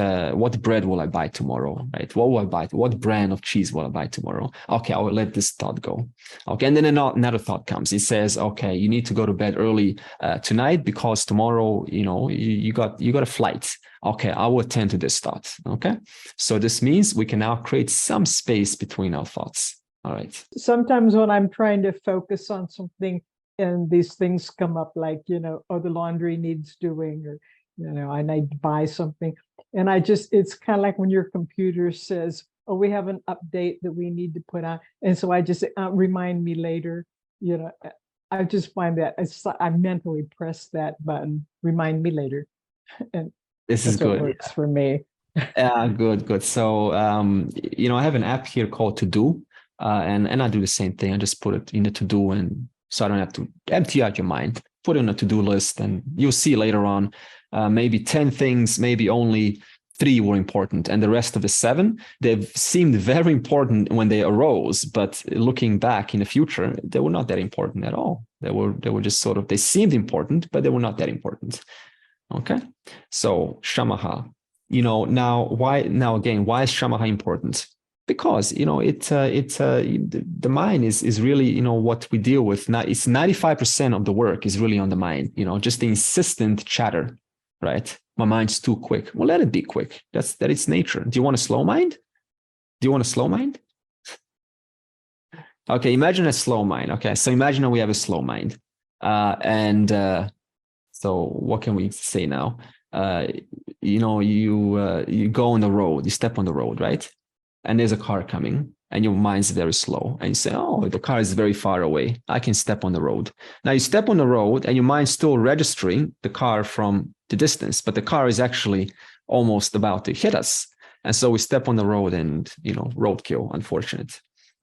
bread will I buy tomorrow? Right? What will I buy? What brand of cheese will I buy tomorrow? Okay, I will let this thought go. Okay, and then another thought comes. It says, okay, you need to go to bed early tonight because tomorrow, you got a flight. Okay, I will attend to this thought. Okay, so this means we can now create some space between our thoughts. All right. Sometimes when I'm trying to focus on something and these things come up like, the laundry needs doing, or, I need to buy something. And it's kind of like when your computer says, oh, we have an update that we need to put on. And so I just remind me later, I just find that I mentally press that button, remind me later. And this is good. Works for me. Yeah, good. So, I have an app here called To Do. And I do the same thing. I just put it in the to-do, and so I don't have to empty out your mind. Put it on a to-do list, and you'll see later on, maybe 10 things, maybe only 3 were important, and the rest of the 7, they've seemed very important when they arose, but looking back in the future, they were not that important at all. They were just sort of, they seemed important, but they were not that important. Okay, so Shamaha, why is Shamaha important? Because the mind is really what we deal with. Now it's 95% of the work is really on the mind. Just the insistent chatter, right? My mind's too quick. Well, let it be quick. That its nature. Do you want a slow mind? Okay, imagine a slow mind. Okay, so imagine we have a slow mind, so what can we say now? You go on the road. You step on the road, right? And there's a car coming, and your mind's very slow. And you say, oh, the car is very far away. I can step on the road. Now you step on the road, and your mind's still registering the car from the distance, but the car is actually almost about to hit us. And so we step on the road and, roadkill, unfortunate.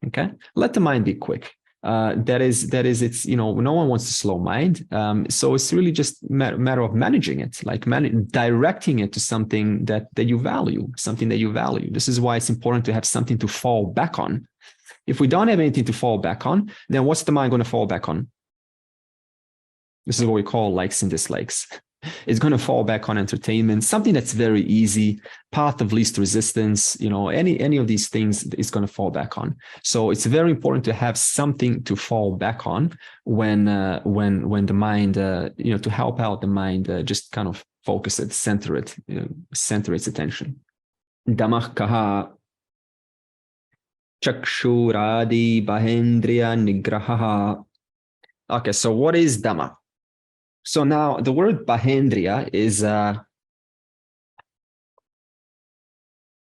Okay? Let the mind be quick. it's, you know, no one wants to slow mind. So it's really just matter of managing it, like directing it to something that you value, something that you value. This is why it's important to have something to fall back on. If we don't have anything to fall back on, then what's the mind going to fall back on? This is what we call likes and dislikes. It's going to fall back on entertainment, something that's very easy, path of least resistance, you know, any of these things is going to fall back on. So it's very important to have something to fall back on when the mind, you know, to help out the mind, just kind of focus it, center it, you know, center its attention. Dhammah kaha chakshuradi bahendriya nigraha. Okay, so what is Dhamma? So now the word bahendriya is, you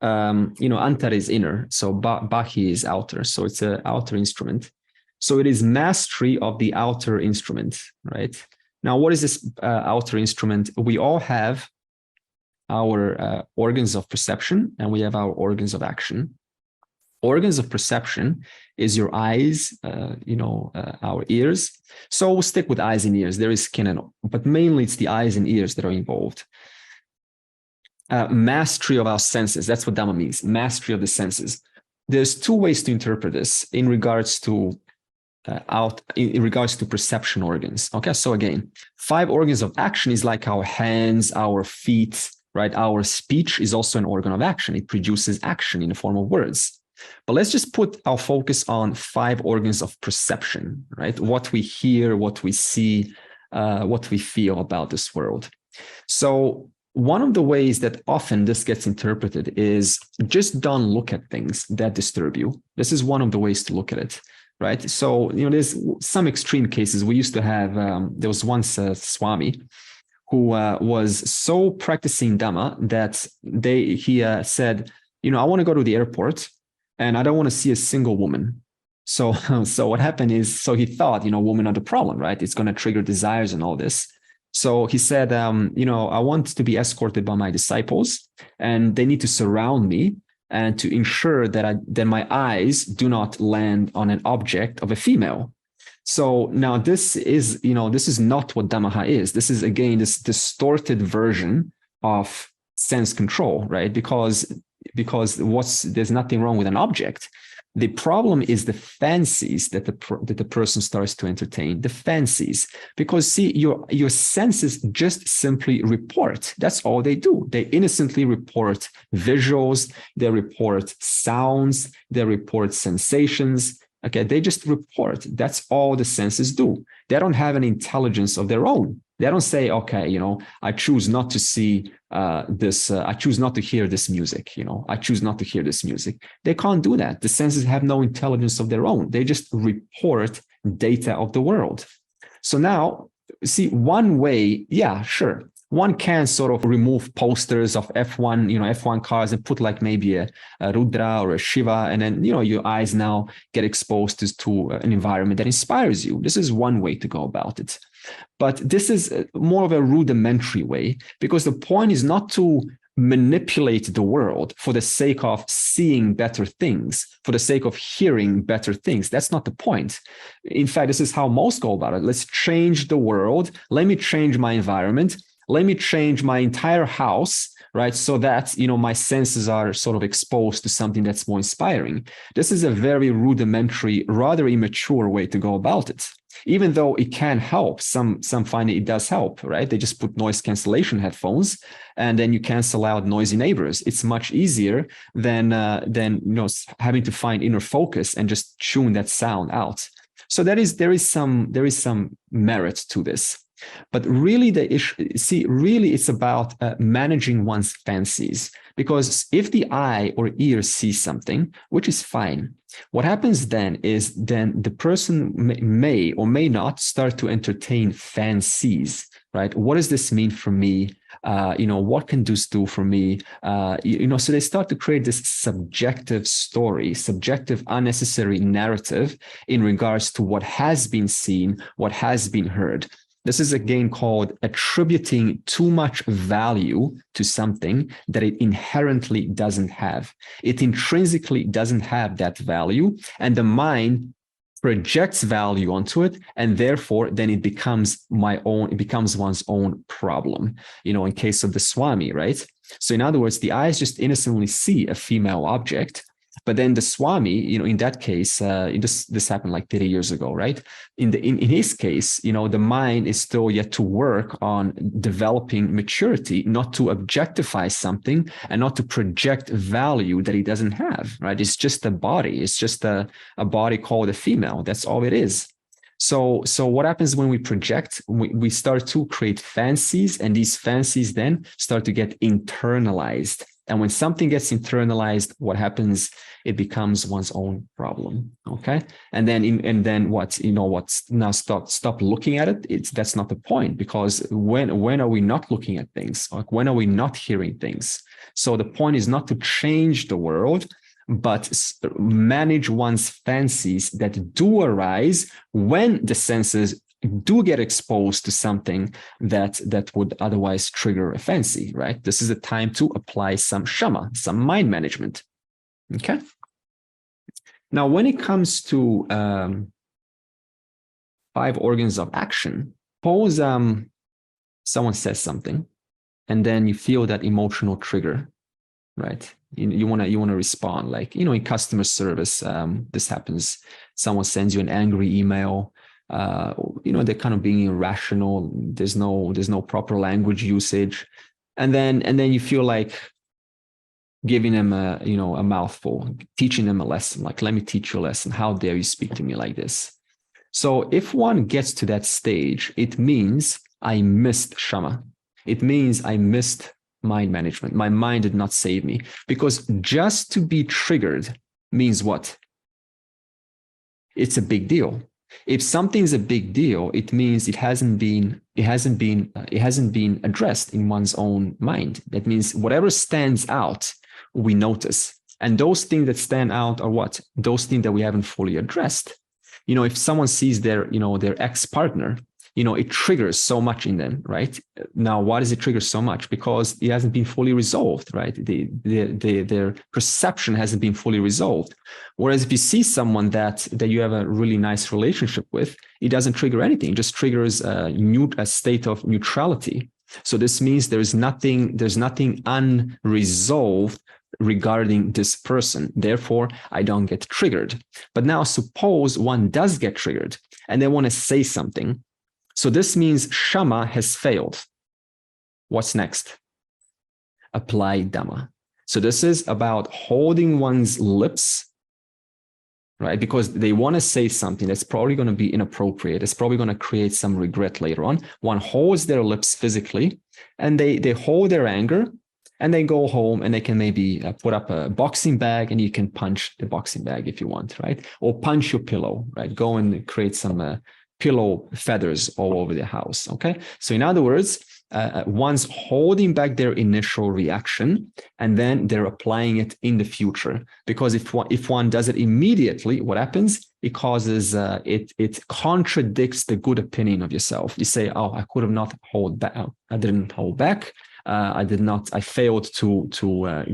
know, antar is inner, so bahi is outer, so it's an outer instrument. So it is mastery of the outer instrument, right? Now, what is this outer instrument? We all have our organs of perception, and we have our organs of action. Organs of perception is your eyes, you know, our ears. So we'll stick with eyes and ears. There is skin and all, but mainly it's the eyes and ears that are involved. Mastery of our senses. That's what Dhamma means. Mastery of the senses. There's two ways to interpret this in regards to in regards to perception organs. Okay, so again, 5 organs of action is like our hands, our feet, right? Our speech is also an organ of action. It produces action in the form of words. But let's just put our focus on 5 organs of perception, right? What we hear, what we see, what we feel about this world. So one of the ways that often this gets interpreted is just don't look at things that disturb you. This is one of the ways to look at it, right? So, you know, there's some extreme cases. We used to have, there was once a Swami who was so practicing Dhamma that he said, you know, I want to go to the airport and I don't want to see a single woman. So what happened is, so he thought, you know, women are the problem, right? It's going to trigger desires and all this. So he said, you know, I want to be escorted by my disciples and they need to surround me and to ensure that my eyes do not land on an object of a female. So now this is, you know, this is not what Dhamma is. This is, again, this distorted version of sense control, right? Because there's nothing wrong with an object. The problem is the fancies that the person starts to entertain, the fancies, because see, your senses just simply report. That's all they do. They innocently report visuals, they report sounds, they report sensations. Okay, they just report. That's all the senses do. They don't have an intelligence of their own. They don't say, okay, you know, I choose not to see this, I choose not to hear this music, you know, I choose not to hear this music. They can't do that. The senses have no intelligence of their own. They just report data of the world. So now, see, one way, yeah, sure. One can sort of remove posters of F1, you know, F1 cars and put like maybe a Rudra or a Shiva, and then, you know, your eyes now get exposed to an environment that inspires you. This is one way to go about it. But this is more of a rudimentary way, because the point is not to manipulate the world for the sake of seeing better things, for the sake of hearing better things. That's not the point. In fact, this is how most go about it. Let's change the world. Let me change my environment. Let me change my entire house, right? So that, you know, my senses are sort of exposed to something that's more inspiring. This is a very rudimentary, rather immature way to go about it. Even though it can help, some find it does help, right? They just put noise cancellation headphones and then you cancel out noisy neighbors. It's much easier than you know, having to find inner focus and just tune that sound out. So there is some merit to this. But really the issue, see, really it's about managing one's fancies, because if the eye or ear sees something, which is fine, what happens then is the person may or may not start to entertain fancies, right? What does this mean for me? You know, what can this do for me? You know, so they start to create this subjective story, subjective, unnecessary narrative in regards to what has been seen, what has been heard. This is again called attributing too much value to something that it inherently doesn't have. It intrinsically doesn't have that value, and the mind projects value onto it, and therefore then it becomes one's own problem. In case of the Swami, right? So in other words, the eyes just innocently see a female object, but then the Swami, in that case, this happened like 30 years ago, right? In his case, the mind is still yet to work on developing maturity, not to objectify something and not to project value that he doesn't have, right? It's just a body. It's just a body called a female. That's all it is. So what happens when we project? We start to create fancies, and these fancies then start to get internalized. And when something gets internalized, what happens? It becomes one's own problem. Okay. And then what? Now stop looking at it. That's not the point, because when are we not looking at things? Like, when are we not hearing things? So the point is not to change the world, but manage one's fancies that do arise when the senses do get exposed to something that would otherwise trigger a fancy, right? This is the time to apply some Shama, some mind management. Okay. Now, when it comes to 5 organs of action, suppose someone says something, and then you feel that emotional trigger, right? You want to respond, like, in customer service, this happens. Someone sends you an angry email. They're kind of being irrational. There's no proper language usage, and then you feel like giving them a mouthful, teaching them a lesson. Like, let me teach you a lesson. How dare you speak to me like this? So if one gets to that stage, it means I missed Shama. It means I missed mind management. My mind did not save me, because just to be triggered means what? It's a big deal. If something's a big deal, it means it hasn't been addressed in one's own mind. That means whatever stands out, we notice. And those things that stand out are what? Those things that we haven't fully addressed. If someone sees their ex-partner, it triggers so much in them, right? Now, why does it trigger so much? Because it hasn't been fully resolved, right? Their perception hasn't been fully resolved. Whereas if you see someone that you have a really nice relationship with, it doesn't trigger anything. It just triggers a state of neutrality. So this means there's nothing unresolved regarding this person. Therefore, I don't get triggered. But now suppose one does get triggered and they want to say something. So this means Shama has failed. What's next? Apply Dhamma. So this is about holding one's lips, right? Because they want to say something that's probably going to be inappropriate. It's probably going to create some regret later on. One holds their lips physically, and they hold their anger, and they go home and they can maybe put up a boxing bag, and you can punch the boxing bag if you want, right? Or punch your pillow, right? Go and create some pillow feathers all over the house, okay? So in other words, one's holding back their initial reaction, and then they're applying it in the future. Because if one does it immediately, what happens? It causes, it contradicts the good opinion of yourself. You say, oh, I could have not hold back. I didn't hold back. I failed to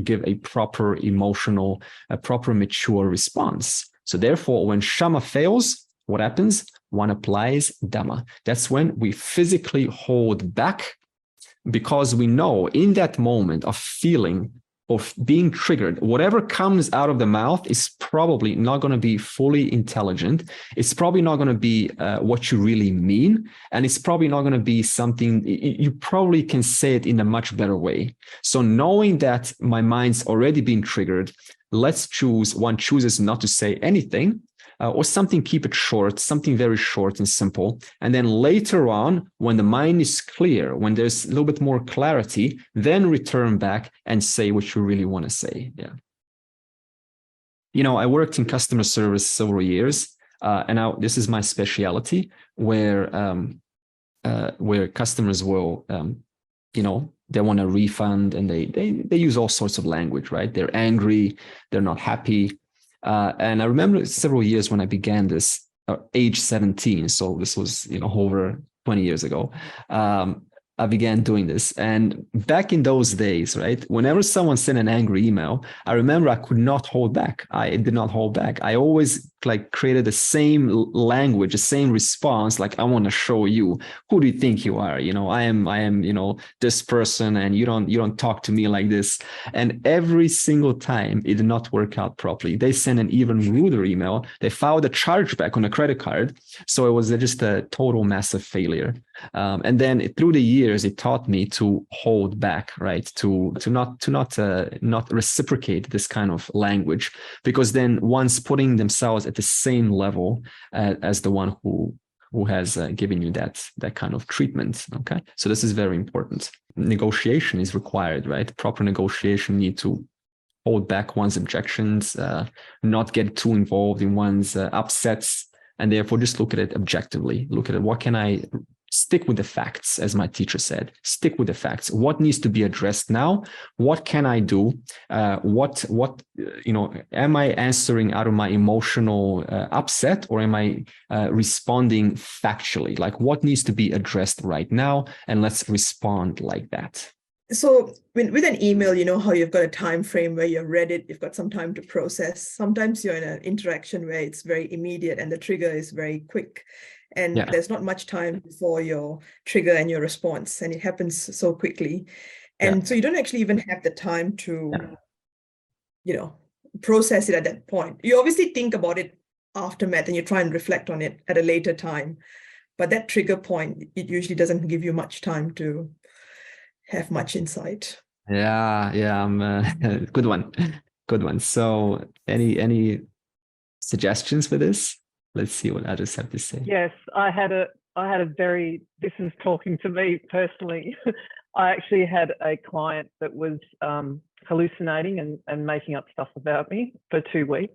give a proper emotional, a proper mature response. So therefore, when Shama fails, what happens? One applies Dhamma. That's when we physically hold back, because we know in that moment of feeling, of being triggered, whatever comes out of the mouth is probably not going to be fully intelligent. It's probably not going to be what you really mean. And it's probably not going to be something, you probably can say it in a much better way. So knowing that my mind's already been triggered, one chooses not to say anything. Or something, keep it short, something very short and simple. And then later on, when the mind is clear, when there's a little bit more clarity, then return back and say what you really want to say. Yeah. I worked in customer service several years, and this is my specialty, where customers will, they want a refund, and they use all sorts of language, right? They're angry, they're not happy. And I remember several years when I began this, age 17. So this was, over 20 years ago. I began doing this. And back in those days, right, whenever someone sent an angry email, I remember I could not hold back. I did not hold back. I always like created the same language, the same response. Like, I want to show you, who do you think you are? I am, this person, and you don't talk to me like this. And every single time it did not work out properly. They sent an even ruder email. They filed a chargeback on a credit card. So it was just a total massive failure. And then through the years, it taught me to hold back, right? To not reciprocate this kind of language, because then one's putting themselves at the same level as the one who has given you that kind of treatment. Okay, so this is very important. Negotiation is required, right? Proper negotiation, need to hold back one's objections, not get too involved in one's upsets, and therefore just look at it objectively. Look at it. What can I stick with the facts, as my teacher said? Stick with the facts. What needs to be addressed now? What can I do? Am I answering out of my emotional upset, or am I responding factually? Like, what needs to be addressed right now? And let's respond like that. So with an email, how you've got a time frame where you've read it, you've got some time to process. Sometimes you're in an interaction where it's very immediate and the trigger is very quick. And there's not much time before your trigger and your response, and it happens so quickly. And so you don't actually even have the time to, process it at that point. You obviously think about it aftermath and you try and reflect on it at a later time. But that trigger point, it usually doesn't give you much time to have much insight. Good one. So any suggestions for this? Let's see what others have to say. Yes, I had a very, this is talking to me personally. I actually had a client that was hallucinating and making up stuff about me for 2 weeks.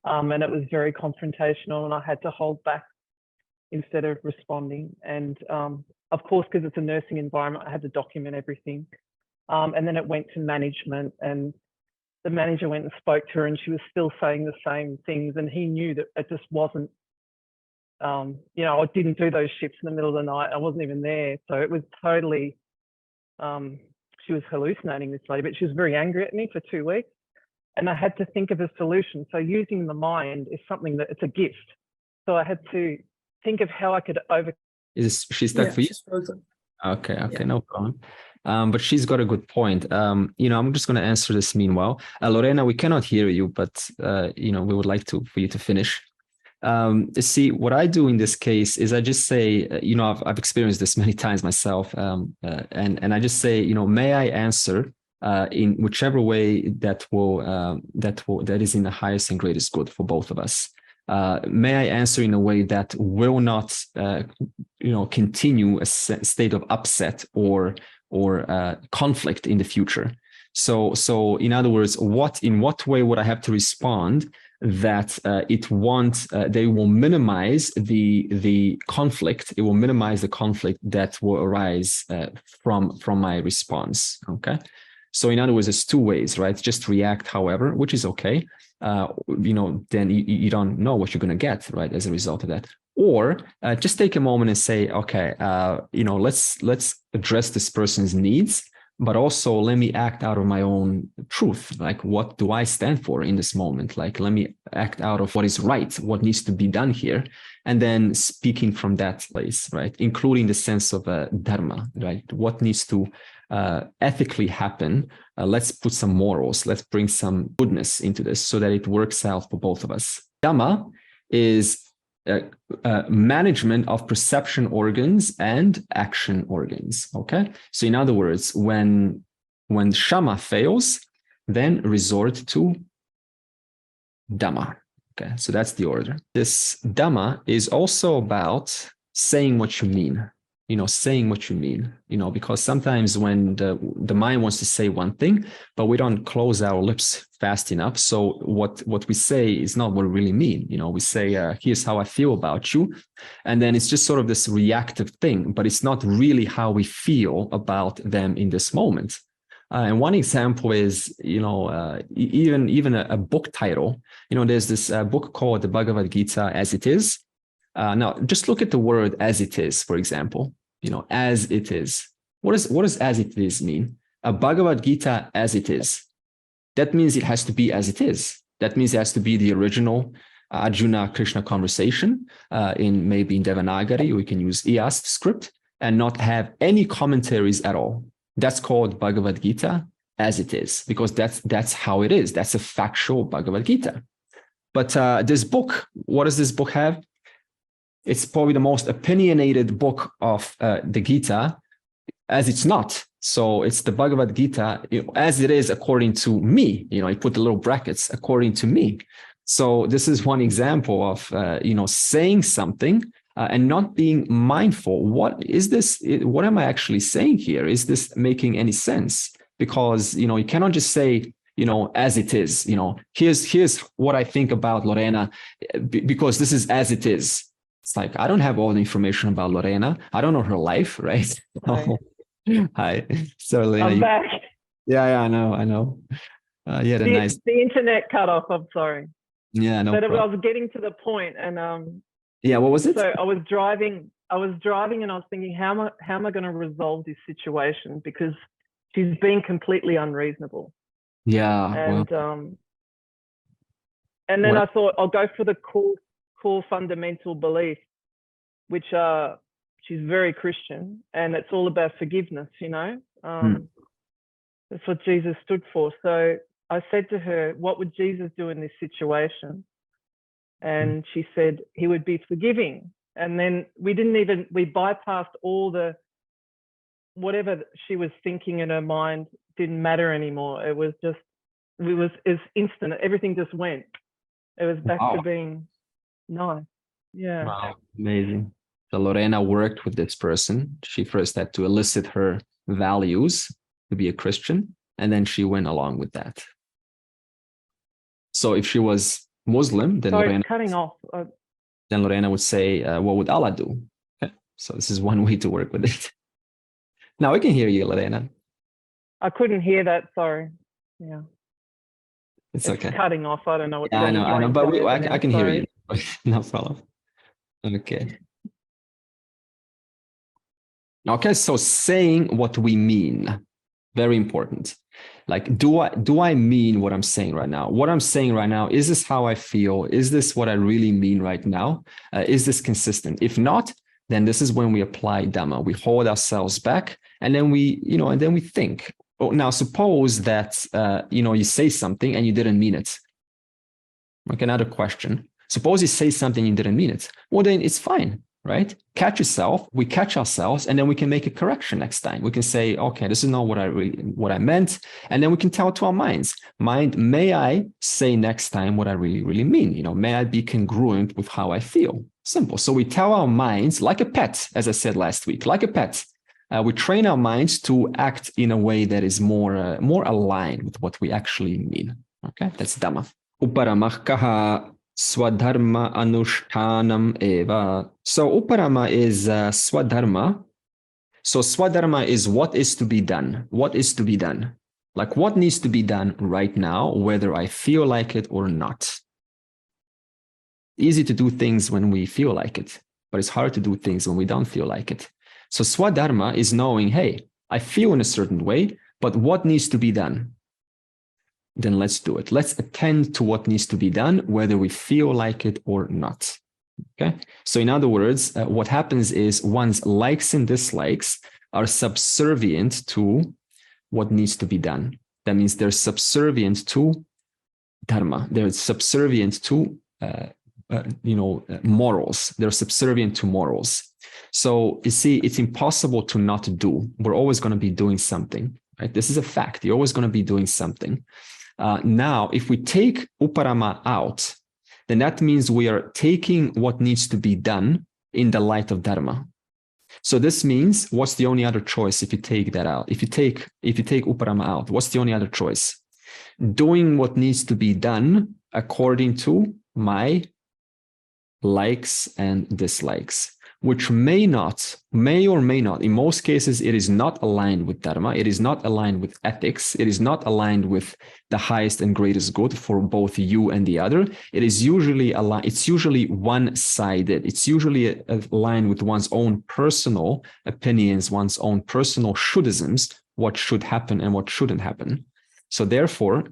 And it was very confrontational, and I had to hold back instead of responding. And of course, because it's a nursing environment, I had to document everything. And then it went to management, and the manager went and spoke to her, and she was still saying the same things. And he knew that it just wasn't, I didn't do those shifts in the middle of the night. I wasn't even there. So it was totally, she was hallucinating, this lady, but she was very angry at me for 2 weeks. And I had to think of a solution. So using the mind is something that it's a gift. So I had to think of how I could overcome. Is she stuck for you? Okay, no problem. But she's got a good point. I'm just going to answer this meanwhile. Lorena, we cannot hear you, but we would like for you to finish. See, what I do in this case is I just say, I've experienced this many times myself, and I just say, may I answer in whichever way that is in the highest and greatest good for both of us. May I answer in a way that will not, continue a state of upset or conflict in the future. So in other words, in what way would I have to respond that they will minimize the conflict? It will minimize the conflict that will arise from my response. Okay. So in other words, there's 2 ways, right? Just react, however, which is okay. Then you don't know what you're going to get, right, as a result of that. Or just take a moment and say, okay, let's address this person's needs, but also let me act out of my own truth. Like, what do I stand for in this moment? Like, let me act out of what is right, what needs to be done here. And then speaking from that place, right, including the sense of Dharma, right? What needs to ethically happen? Let's put some morals, let's bring some goodness into this so that it works out for both of us. Dhamma is management of perception organs and action organs. Okay, so in other words, when Shama fails, then resort to Dhamma. Okay, so that's the order. This Dhamma is also about saying what you mean. Saying what you mean, because sometimes when the mind wants to say one thing, but we don't close our lips fast enough. So what we say is not what we really mean. We say, here's how I feel about you. And then it's just sort of this reactive thing, but it's not really how we feel about them in this moment. And one example is, even a book title. There's this book called the Bhagavad Gita as it is. Now, just look at the word as it is, for example. As it is. What does as it is mean? A Bhagavad Gita as it is. That means it has to be as it is. That means it has to be the original Arjuna-Krishna conversation maybe in Devanagari. We can use EASP script and not have any commentaries at all. That's called Bhagavad Gita as it is, because that's how it is. That's a factual Bhagavad Gita. But this book, what does this book have? It's probably the most opinionated book of the Gita, as it's not. So it's the Bhagavad Gita as it is according to me. I put the little brackets, according to me. So this is one example of saying something and not being mindful. What is this? What am I actually saying here? Is this making any sense? Because you cannot just say as it is. Here's what I think about Lorena, because this is as it is. It's like, I don't have all the information about Lorena. I don't know her life, right? Hi. Hi. So Lorena, I'm back. Yeah, I know. The internet cut off. I'm sorry. Yeah, no problem. I was getting to the point, and yeah, what was it? So I was driving, and I was thinking, how am I going to resolve this situation? Because she's being completely unreasonable. Yeah. And then I thought I'll go for the core fundamental belief, which she's very Christian, and it's all about forgiveness. That's what Jesus stood for. So I said to her, what would Jesus do in this situation? And she said he would be forgiving. And then we bypassed all the, whatever she was thinking in her mind didn't matter anymore. It was instant. Everything just went. It was back to being nice. Yeah. Wow. Amazing. So Lorena worked with this person. She first had to elicit her values to be a Christian, and then she went along with that. So if she was Muslim, then Lorena would say, what would Allah do? Okay. So this is one way to work with it. Now I can hear you, Lorena. I couldn't hear that. Sorry. Yeah. It's okay. Cutting off. I don't know what's I know, but I can hear you. No problem. Okay. Okay, so saying what we mean, very important. Like, do I mean what I'm saying right now? What I'm saying right now, is this how I feel? Is this what I really mean right now? Is this consistent? If not, then this is when we apply Dhamma. We hold ourselves back, and then we think. Oh, now suppose that you say something and you didn't mean it. Okay, another question. Suppose you say something and you didn't mean it. Well, then it's fine, right? We catch ourselves, and then we can make a correction next time. We can say, okay, this is not what I meant. And then we can tell to our mind, may I say next time what I really, really mean? May I be congruent with how I feel? Simple. So we tell our minds, like a pet, as I said last week, like a pet. We train our minds to act in a way that is more aligned with what we actually mean. Okay, that's Dhamma. Uparama kaha swadharma anushtanam eva. So Uparama is swadharma. So swadharma is what is to be done. What is to be done? Like what needs to be done right now, whether I feel like it or not. Easy to do things when we feel like it, but it's hard to do things when we don't feel like it. So swadharma is knowing, hey, I feel in a certain way, but what needs to be done? Then let's do it. Let's attend to what needs to be done, whether we feel like it or not. Okay. So in other words, what happens is one's likes and dislikes are subservient to what needs to be done. That means they're subservient to dharma. They're subservient to morals. They're subservient to morals. So you see, it's impossible to not do. We're always going to be doing something, right? This is a fact. You're always going to be doing something. Now, if we take Uparama out, then that means we are taking what needs to be done in the light of Dharma. So this means, what's the only other choice if you take that out? If you take Uparama out, what's the only other choice? Doing what needs to be done according to my likes and dislikes, which may or may not, in most cases, it is not aligned with Dharma. It is not aligned with ethics. It is not aligned with the highest and greatest good for both you and the other. It is usually aligned. It's usually one-sided. It's usually aligned with one's own personal opinions, one's own personal shouldisms, what should happen and what shouldn't happen. So therefore,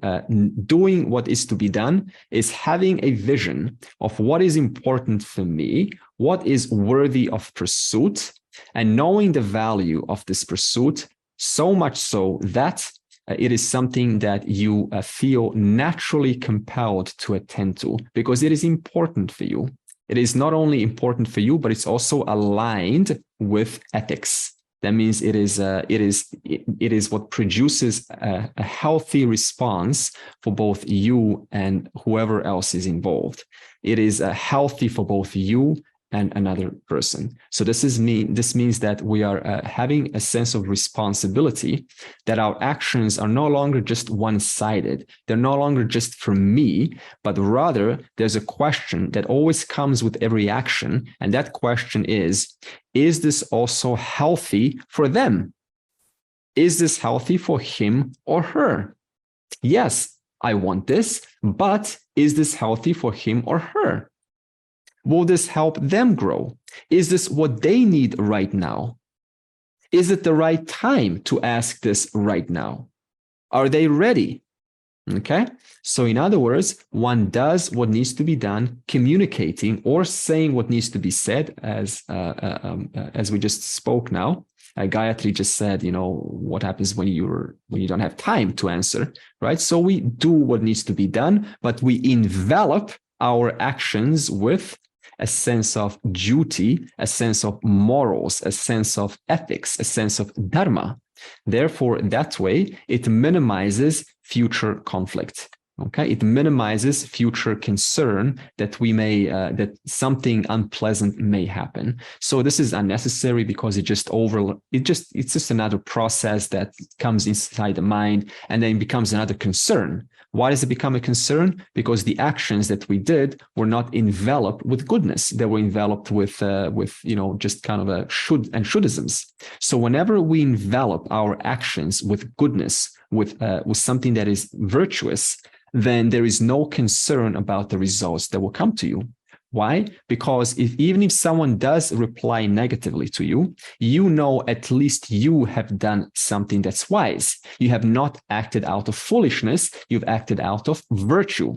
doing what is to be done is having a vision of what is important for me, what is worthy of pursuit, and knowing the value of this pursuit, so much so that it is something that you feel naturally compelled to attend to, because it is important for you. It is not only important for you, but it's also aligned with ethics. That means it is what produces a healthy response for both you and whoever else is involved. It is healthy for both you and another person. So this means that we are having a sense of responsibility, that our actions are no longer just one-sided. They're no longer just for me, but rather there's a question that always comes with every action. And that question is this also healthy for them? Is this healthy for him or her? Yes, I want this, but is this healthy for him or her? Will this help them grow? Is this what they need right now? Is it the right time to ask this right now? Are they ready? Okay. So in other words, one does what needs to be done, communicating or saying what needs to be said, as we just spoke now. Gayatri just said, what happens when you don't have time to answer, right? So we do what needs to be done, but we envelop our actions with a sense of duty, a sense of morals, a sense of ethics, a sense of dharma. Therefore, that way, it minimizes future conflict. Okay, it minimizes future concern that that something unpleasant may happen. So this is unnecessary because it's just another process that comes inside the mind and then becomes another concern. Why does it become a concern? Because the actions that we did were not enveloped with goodness. They were enveloped with just kind of a should and shouldisms. So whenever we envelop our actions with goodness, with something that is virtuous, then there is no concern about the results that will come to you. Why? Because even if someone does reply negatively to you, at least you have done something that's wise. You have not acted out of foolishness. You've acted out of virtue.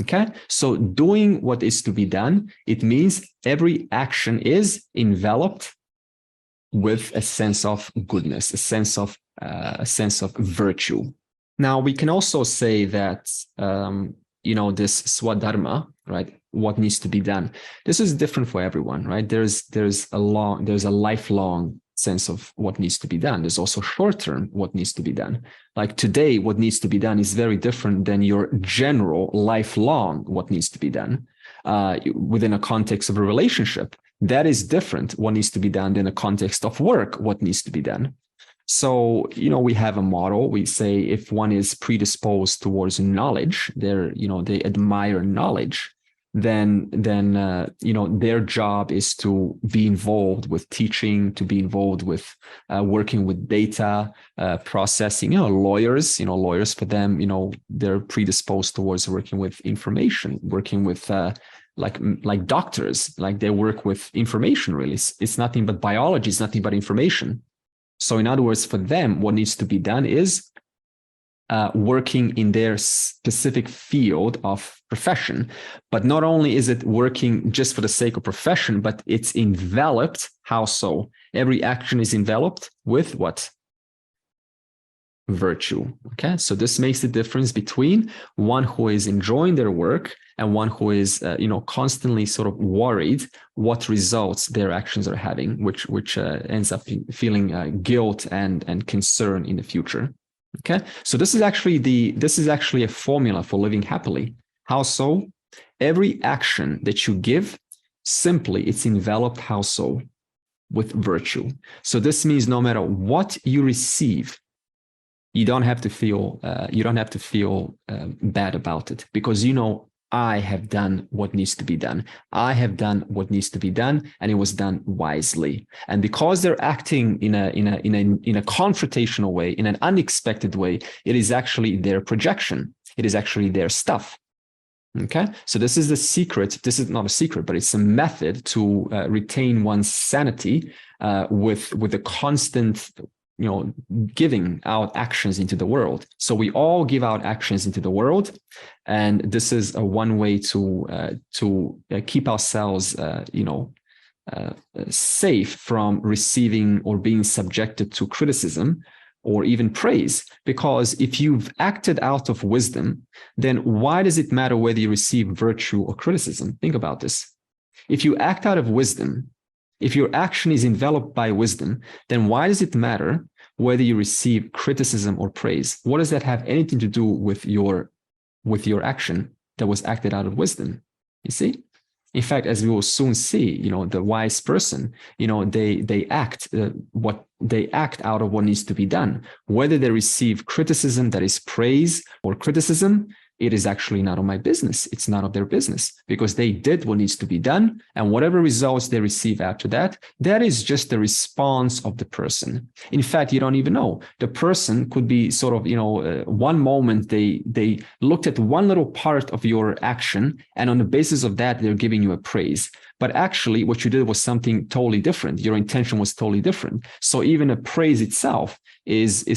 Okay. So doing what is to be done, it means every action is enveloped with a sense of goodness, a sense of virtue. Now we can also say that this swadharma, right? What needs to be done. This is different for everyone, right? There's a lifelong sense of what needs to be done. There's also short-term what needs to be done. Like today, what needs to be done is very different than your general lifelong what needs to be done within a context of a relationship. That is different what needs to be done than a context of work, what needs to be done. So, we have a model. We say if one is predisposed towards knowledge, they admire knowledge, then their job is to be involved with teaching, to be involved with working with data, processing. Lawyers for them, they're predisposed towards working with information, working with like doctors, like they work with information. Really, it's nothing but biology. It's nothing but information. So in other words, for them, what needs to be done is working in their specific field of profession. But not only is it working just for the sake of profession, but it's enveloped. How so? Every action is enveloped with what? Virtue. Okay, so this makes the difference between one who is enjoying their work and one who is constantly sort of worried what results their actions are having, which ends up feeling guilt and concern in the future. Okay, so this is actually a formula for living happily. How so? Every action that you give, simply it's enveloped. How so? With virtue. So this means no matter what you receive, you don't have to feel bad about it, because I have done what needs to be done. I have done what needs to be done, and it was done wisely. And because they're acting in a confrontational way, in an unexpected way, it is actually their projection. It is actually their stuff. Okay, so this is the secret. This is not a secret, but it's a method to retain one's sanity with a constant giving out actions into the world. So we all give out actions into the world, and this is one way to keep ourselves, safe from receiving or being subjected to criticism or even praise. Because if you've acted out of wisdom, then why does it matter whether you receive virtue or criticism? Think about this. If you act out of wisdom, if your action is enveloped by wisdom, then why does it matter whether you receive criticism or praise? What does that have anything to do with your action that was acted out of wisdom? You see? In fact, as we will soon see, the wise person, they act out of what needs to be done. Whether they receive criticism that is praise or criticism, it is actually not of my business. It's not of their business, because they did what needs to be done. And whatever results they receive after that, that is just the response of the person. In fact, you don't even know. The person could be sort of, one moment they looked at one little part of your action, and on the basis of that, they're giving you a praise. But actually, what you did was something totally different. Your intention was totally different. So even a praise itself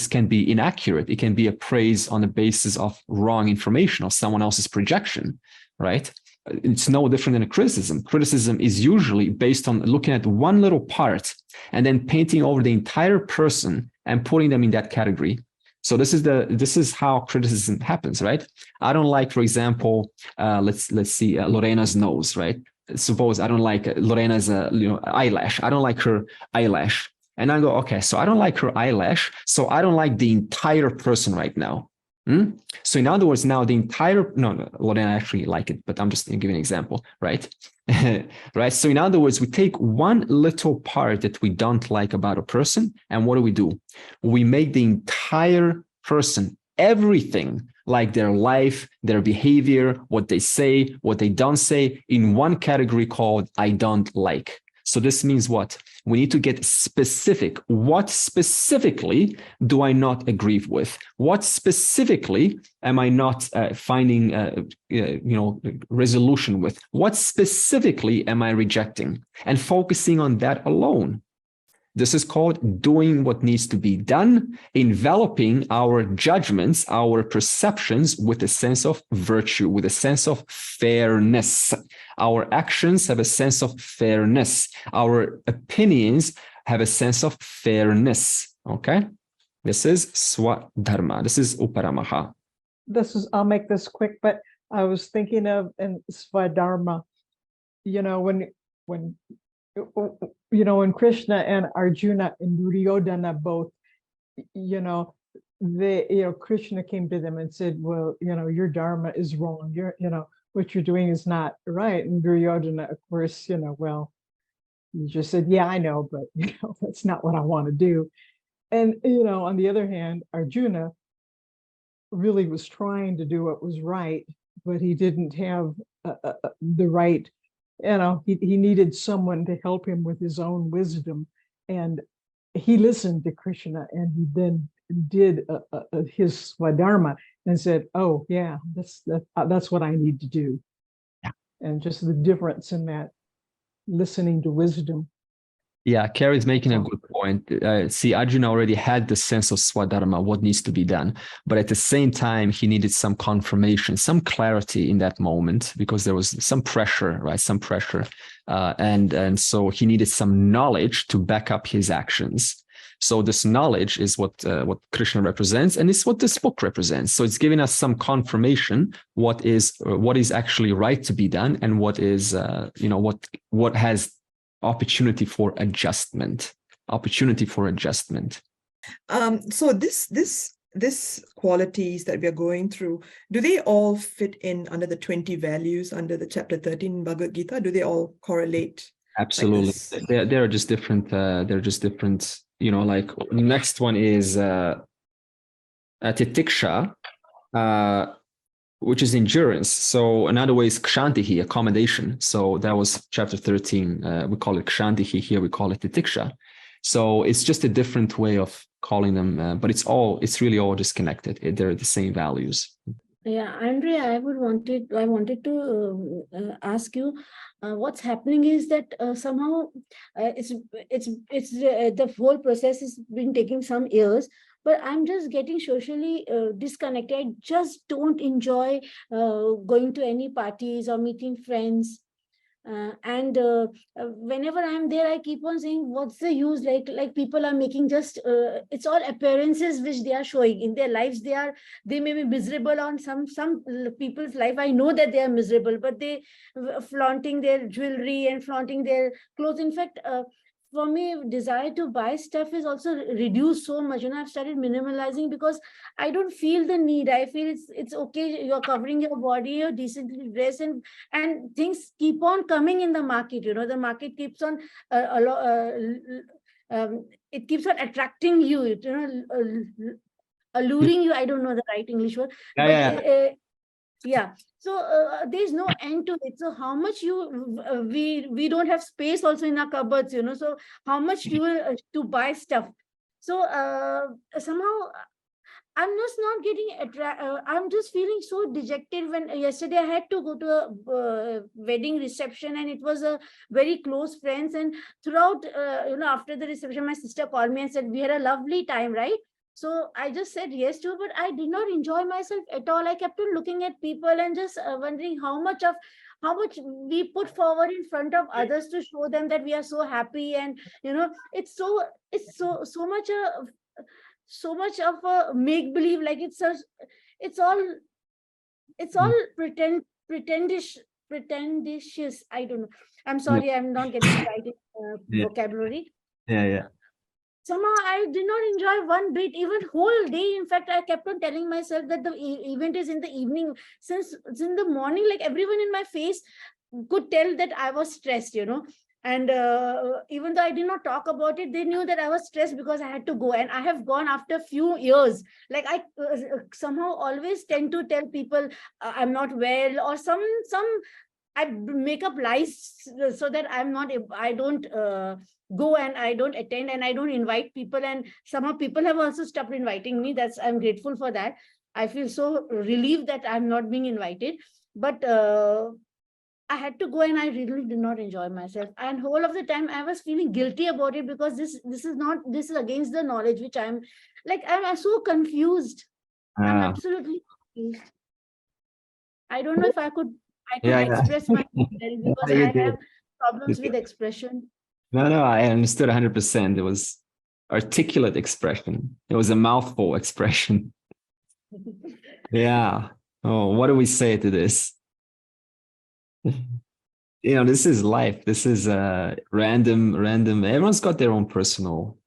can be inaccurate. It can be a praise on the basis of wrong information or someone else's projection, right? It's no different than a criticism. Criticism is usually based on looking at one little part and then painting over the entire person and putting them in that category. So this is how criticism happens, right? I don't like, for example, let's see, Lorena's nose, right? Suppose I don't like Lorena's eyelash. I don't like her eyelash. And I go, okay, so I don't like her eyelash, so I don't like the entire person right now. So in other words, now the entire, no, Lorena actually like it, but I'm just giving an example, right? Right. So in other words, we take one little part that we don't like about a person, and what do? We make the entire person, everything, like their life, their behavior, what they say, what they don't say, in one category called I don't like. So this means what? We need to get specific. What specifically do I not agree with? What specifically am I not finding resolution with? What specifically am I rejecting? And focusing on that alone. This is called doing what needs to be done, enveloping our judgments, our perceptions with a sense of virtue, with a sense of fairness. Our actions have a sense of fairness. Our opinions have a sense of fairness. Okay? This is Swadharma. This is Uparama. I'll make this quick, but I was thinking of in Swadharma, when Krishna and Arjuna and Duryodhana both, Krishna came to them and said, well, your dharma is wrong. What you're doing is not right. And Duryodhana, of course, he just said, yeah, I know, but that's not what I want to do. And, on the other hand, Arjuna really was trying to do what was right, but he didn't have the right. He needed someone to help him with his own wisdom, and he listened to Krishna, and he then did his Swadharma and said, "Oh yeah, that's what I need to do." Yeah. And just the difference in that listening to wisdom. Yeah, Carrie's making a good point. See, Arjuna already had the sense of Swadharma, what needs to be done. But at the same time, he needed some confirmation, some clarity in that moment, because there was some pressure, right? Some pressure. And so he needed some knowledge to back up his actions. So this knowledge is what Krishna represents, and it's what this book represents. So it's giving us some confirmation what is actually right to be done, and what is what has opportunity for adjustment. So this qualities that we are going through, do they all fit in under the 20 values under the chapter 13 Bhagavad Gita? Do they all correlate? Absolutely. Like they're just different. Like the next one is titiksha, which is endurance. So another way is kshantihi, accommodation. So that was chapter 13. We call it kshantihi. Here we call it titiksha. So it's just a different way of calling them, but it's really all just connected. They're the same values. Yeah, Andrea, I wanted to ask you, what's happening is that somehow the whole process has been taking some years, but I'm just getting socially disconnected. I just don't enjoy going to any parties or meeting friends. And whenever I'm there, I keep on saying, what's the use? Like people are making just it's all appearances which they are showing in their lives. They may be miserable on some people's life. I know that they are miserable, but they flaunting their jewelry and flaunting their clothes. In fact, for me, desire to buy stuff is also reduced so much. I've started minimalizing because I don't feel the need. I feel it's okay. You're covering your body, you're decently dressed, and things keep on coming in the market. The market keeps on it keeps on attracting you. Alluring you. I don't know the right English word, Yeah, but yeah. yeah. So there's no end to it. So how much we don't have space also in our cupboards. So how much you will to buy stuff. So somehow I'm just not getting I'm just feeling so dejected when yesterday I had to go to a wedding reception, and it was a very close friends. And throughout, after the reception, my sister called me and said, we had a lovely time, right? So I just said yes to it, but I did not enjoy myself at all. I kept on looking at people and just wondering how much we put forward in front of others to show them that we are so happy. And it's so much of a make believe. Like it's all pretentious. I don't know. I'm sorry, I'm not getting the right vocabulary. Yeah. Somehow I did not enjoy one bit, even whole day. In fact, I kept on telling myself that the event is in the evening. Since it's in the morning, like everyone in my face could tell that I was stressed, and even though I did not talk about it, they knew that I was stressed because I had to go. And I have gone after few years. Like I somehow always tend to tell people I'm not well, or some I make up lies so that I don't go, and I don't attend, and I don't invite people. And somehow people have also stopped inviting me. I'm grateful for that. I feel so relieved that I'm not being invited. But I had to go, and I really did not enjoy myself. And whole of the time I was feeling guilty about it, because this is against the knowledge which I'm so confused. I'm absolutely confused. I don't know if I could express myself well, because I have problems with expression. No, I understood 100%. It was articulate expression. It was a mouthful expression. Yeah. Oh, what do we say to this? This is life. This is random. Everyone's got their own personal,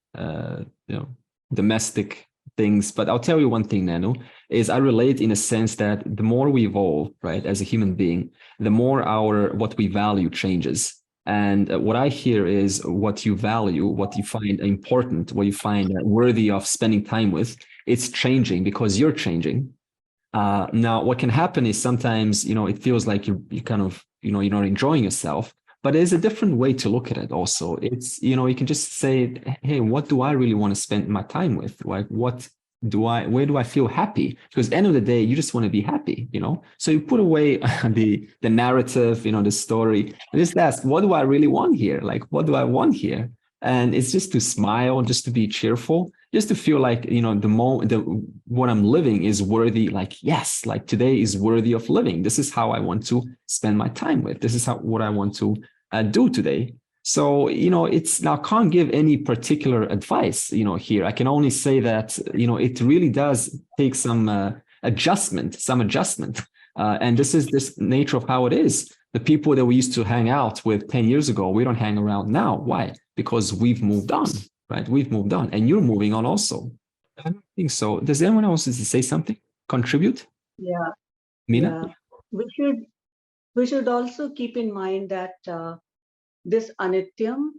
domestic things. But I'll tell you one thing, Nanu, is I relate in a sense that the more we evolve, right, as a human being, the more what we value changes. And what I hear is what you value, what you find important, what you find worthy of spending time with, it's changing because you're changing. Now, what can happen is sometimes, it feels like you kind of, you're not enjoying yourself, but there's a different way to look at it also. It's, you can just say, hey, what do I really want to spend my time with? Like, where do I feel happy? Because at the end of the day, you just want to be happy, So you put away the narrative, the story, and just ask, what do I really want here? Like, what do I want here? And it's just to smile, just to be cheerful, just to feel like, what I'm living is worthy. Like, yes, like today is worthy of living. This is how I want to spend my time with. This is what I want to do today. So, it's now can't give any particular advice, here. I can only say that, it really does take some adjustment. And this is this nature of how it is. The people that we used to hang out with 10 years ago, we don't hang around now. Why? Because we've moved on, right? We've moved on, and you're moving on also. I don't think so. Does anyone else say something? Contribute? Yeah. Meena? Yeah. We should also keep in mind that this anityam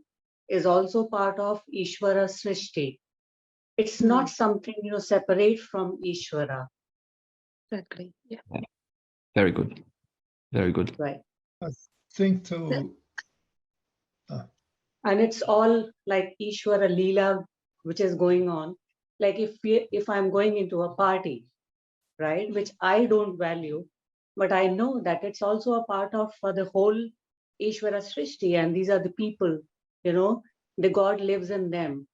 is also part of Ishvara Srishti. It's not something, separate from Ishvara. Exactly. Yeah. Very good. Very good. Right. I think to... And it's all like Ishvara Leela, which is going on. Like if I'm going into a party, right? Which I don't value, but I know that it's also a part of the whole Ishvara Srishti, and these are the people, the God lives in them.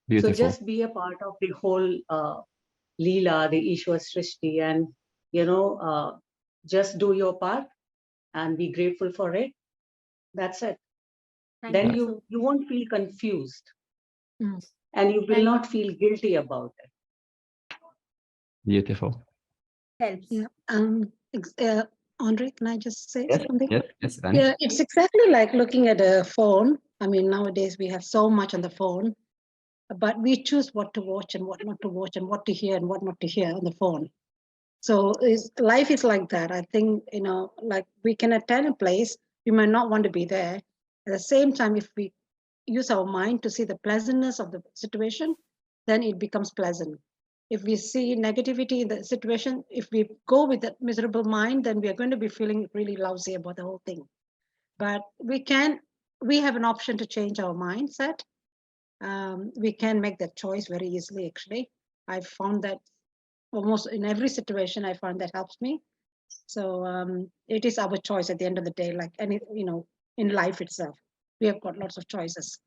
Beautiful. So just be a part of the whole Leela, the Ishvara Srishti, and just do your part and be grateful for it. That's it. Then you won't feel confused, and you will not feel guilty about it. Beautiful. Helps. Yeah. Andre, can I just say something? Yes. Yeah, it's exactly like looking at a phone. I mean, nowadays we have so much on the phone, but we choose what to watch and what not to watch, and what to hear and what not to hear on the phone. So life is like that. I think, like we can attend a place, we might not want to be there. At the same time, if we use our mind to see the pleasantness of the situation, then it becomes pleasant. If we see negativity in the situation, if we go with that miserable mind, then we are going to be feeling really lousy about the whole thing. But we have an option to change our mindset. We can make that choice very easily, actually. I found that almost in every situation, I find that helps me. So it is our choice at the end of the day, like any, in life itself, we have got lots of choices.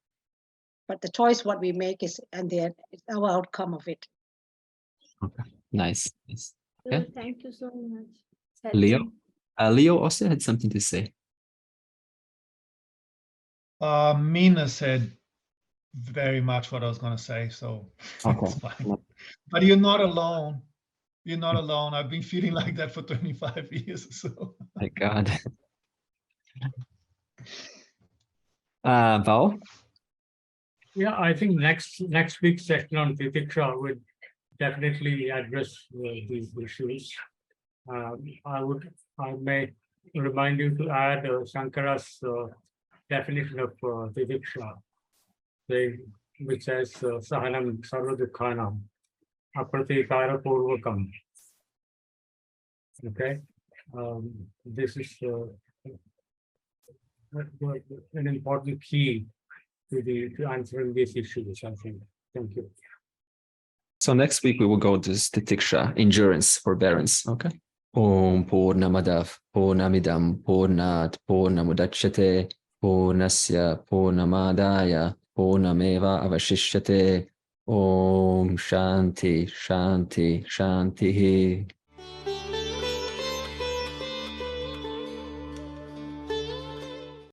But the choice what we make is, and the our outcome of it. Okay, nice. Okay. Thank you so much. Leo? Leo also had something to say. Mina said very much what I was going to say, so it's fine. But you're not alone. You're not alone. I've been feeling like that for 25 years or so. My God. Val? Yeah, I think next week's session on Titiksha would definitely address these issues. I may remind you to add Shankara's definition of Titiksha, which says Sahanam Sarvadukhanam Apratikara Purvakam. Okay, this is an important key to answering these issues, I think. Thank you. So next week we will go to Titiksha, endurance, forbearance. Okay. Om Purnamadav Purnamidam Purnat Purnamudachyate Purnasya Purnamadaya Purnameva Avashishyate. Om Shanti Shanti Shanti.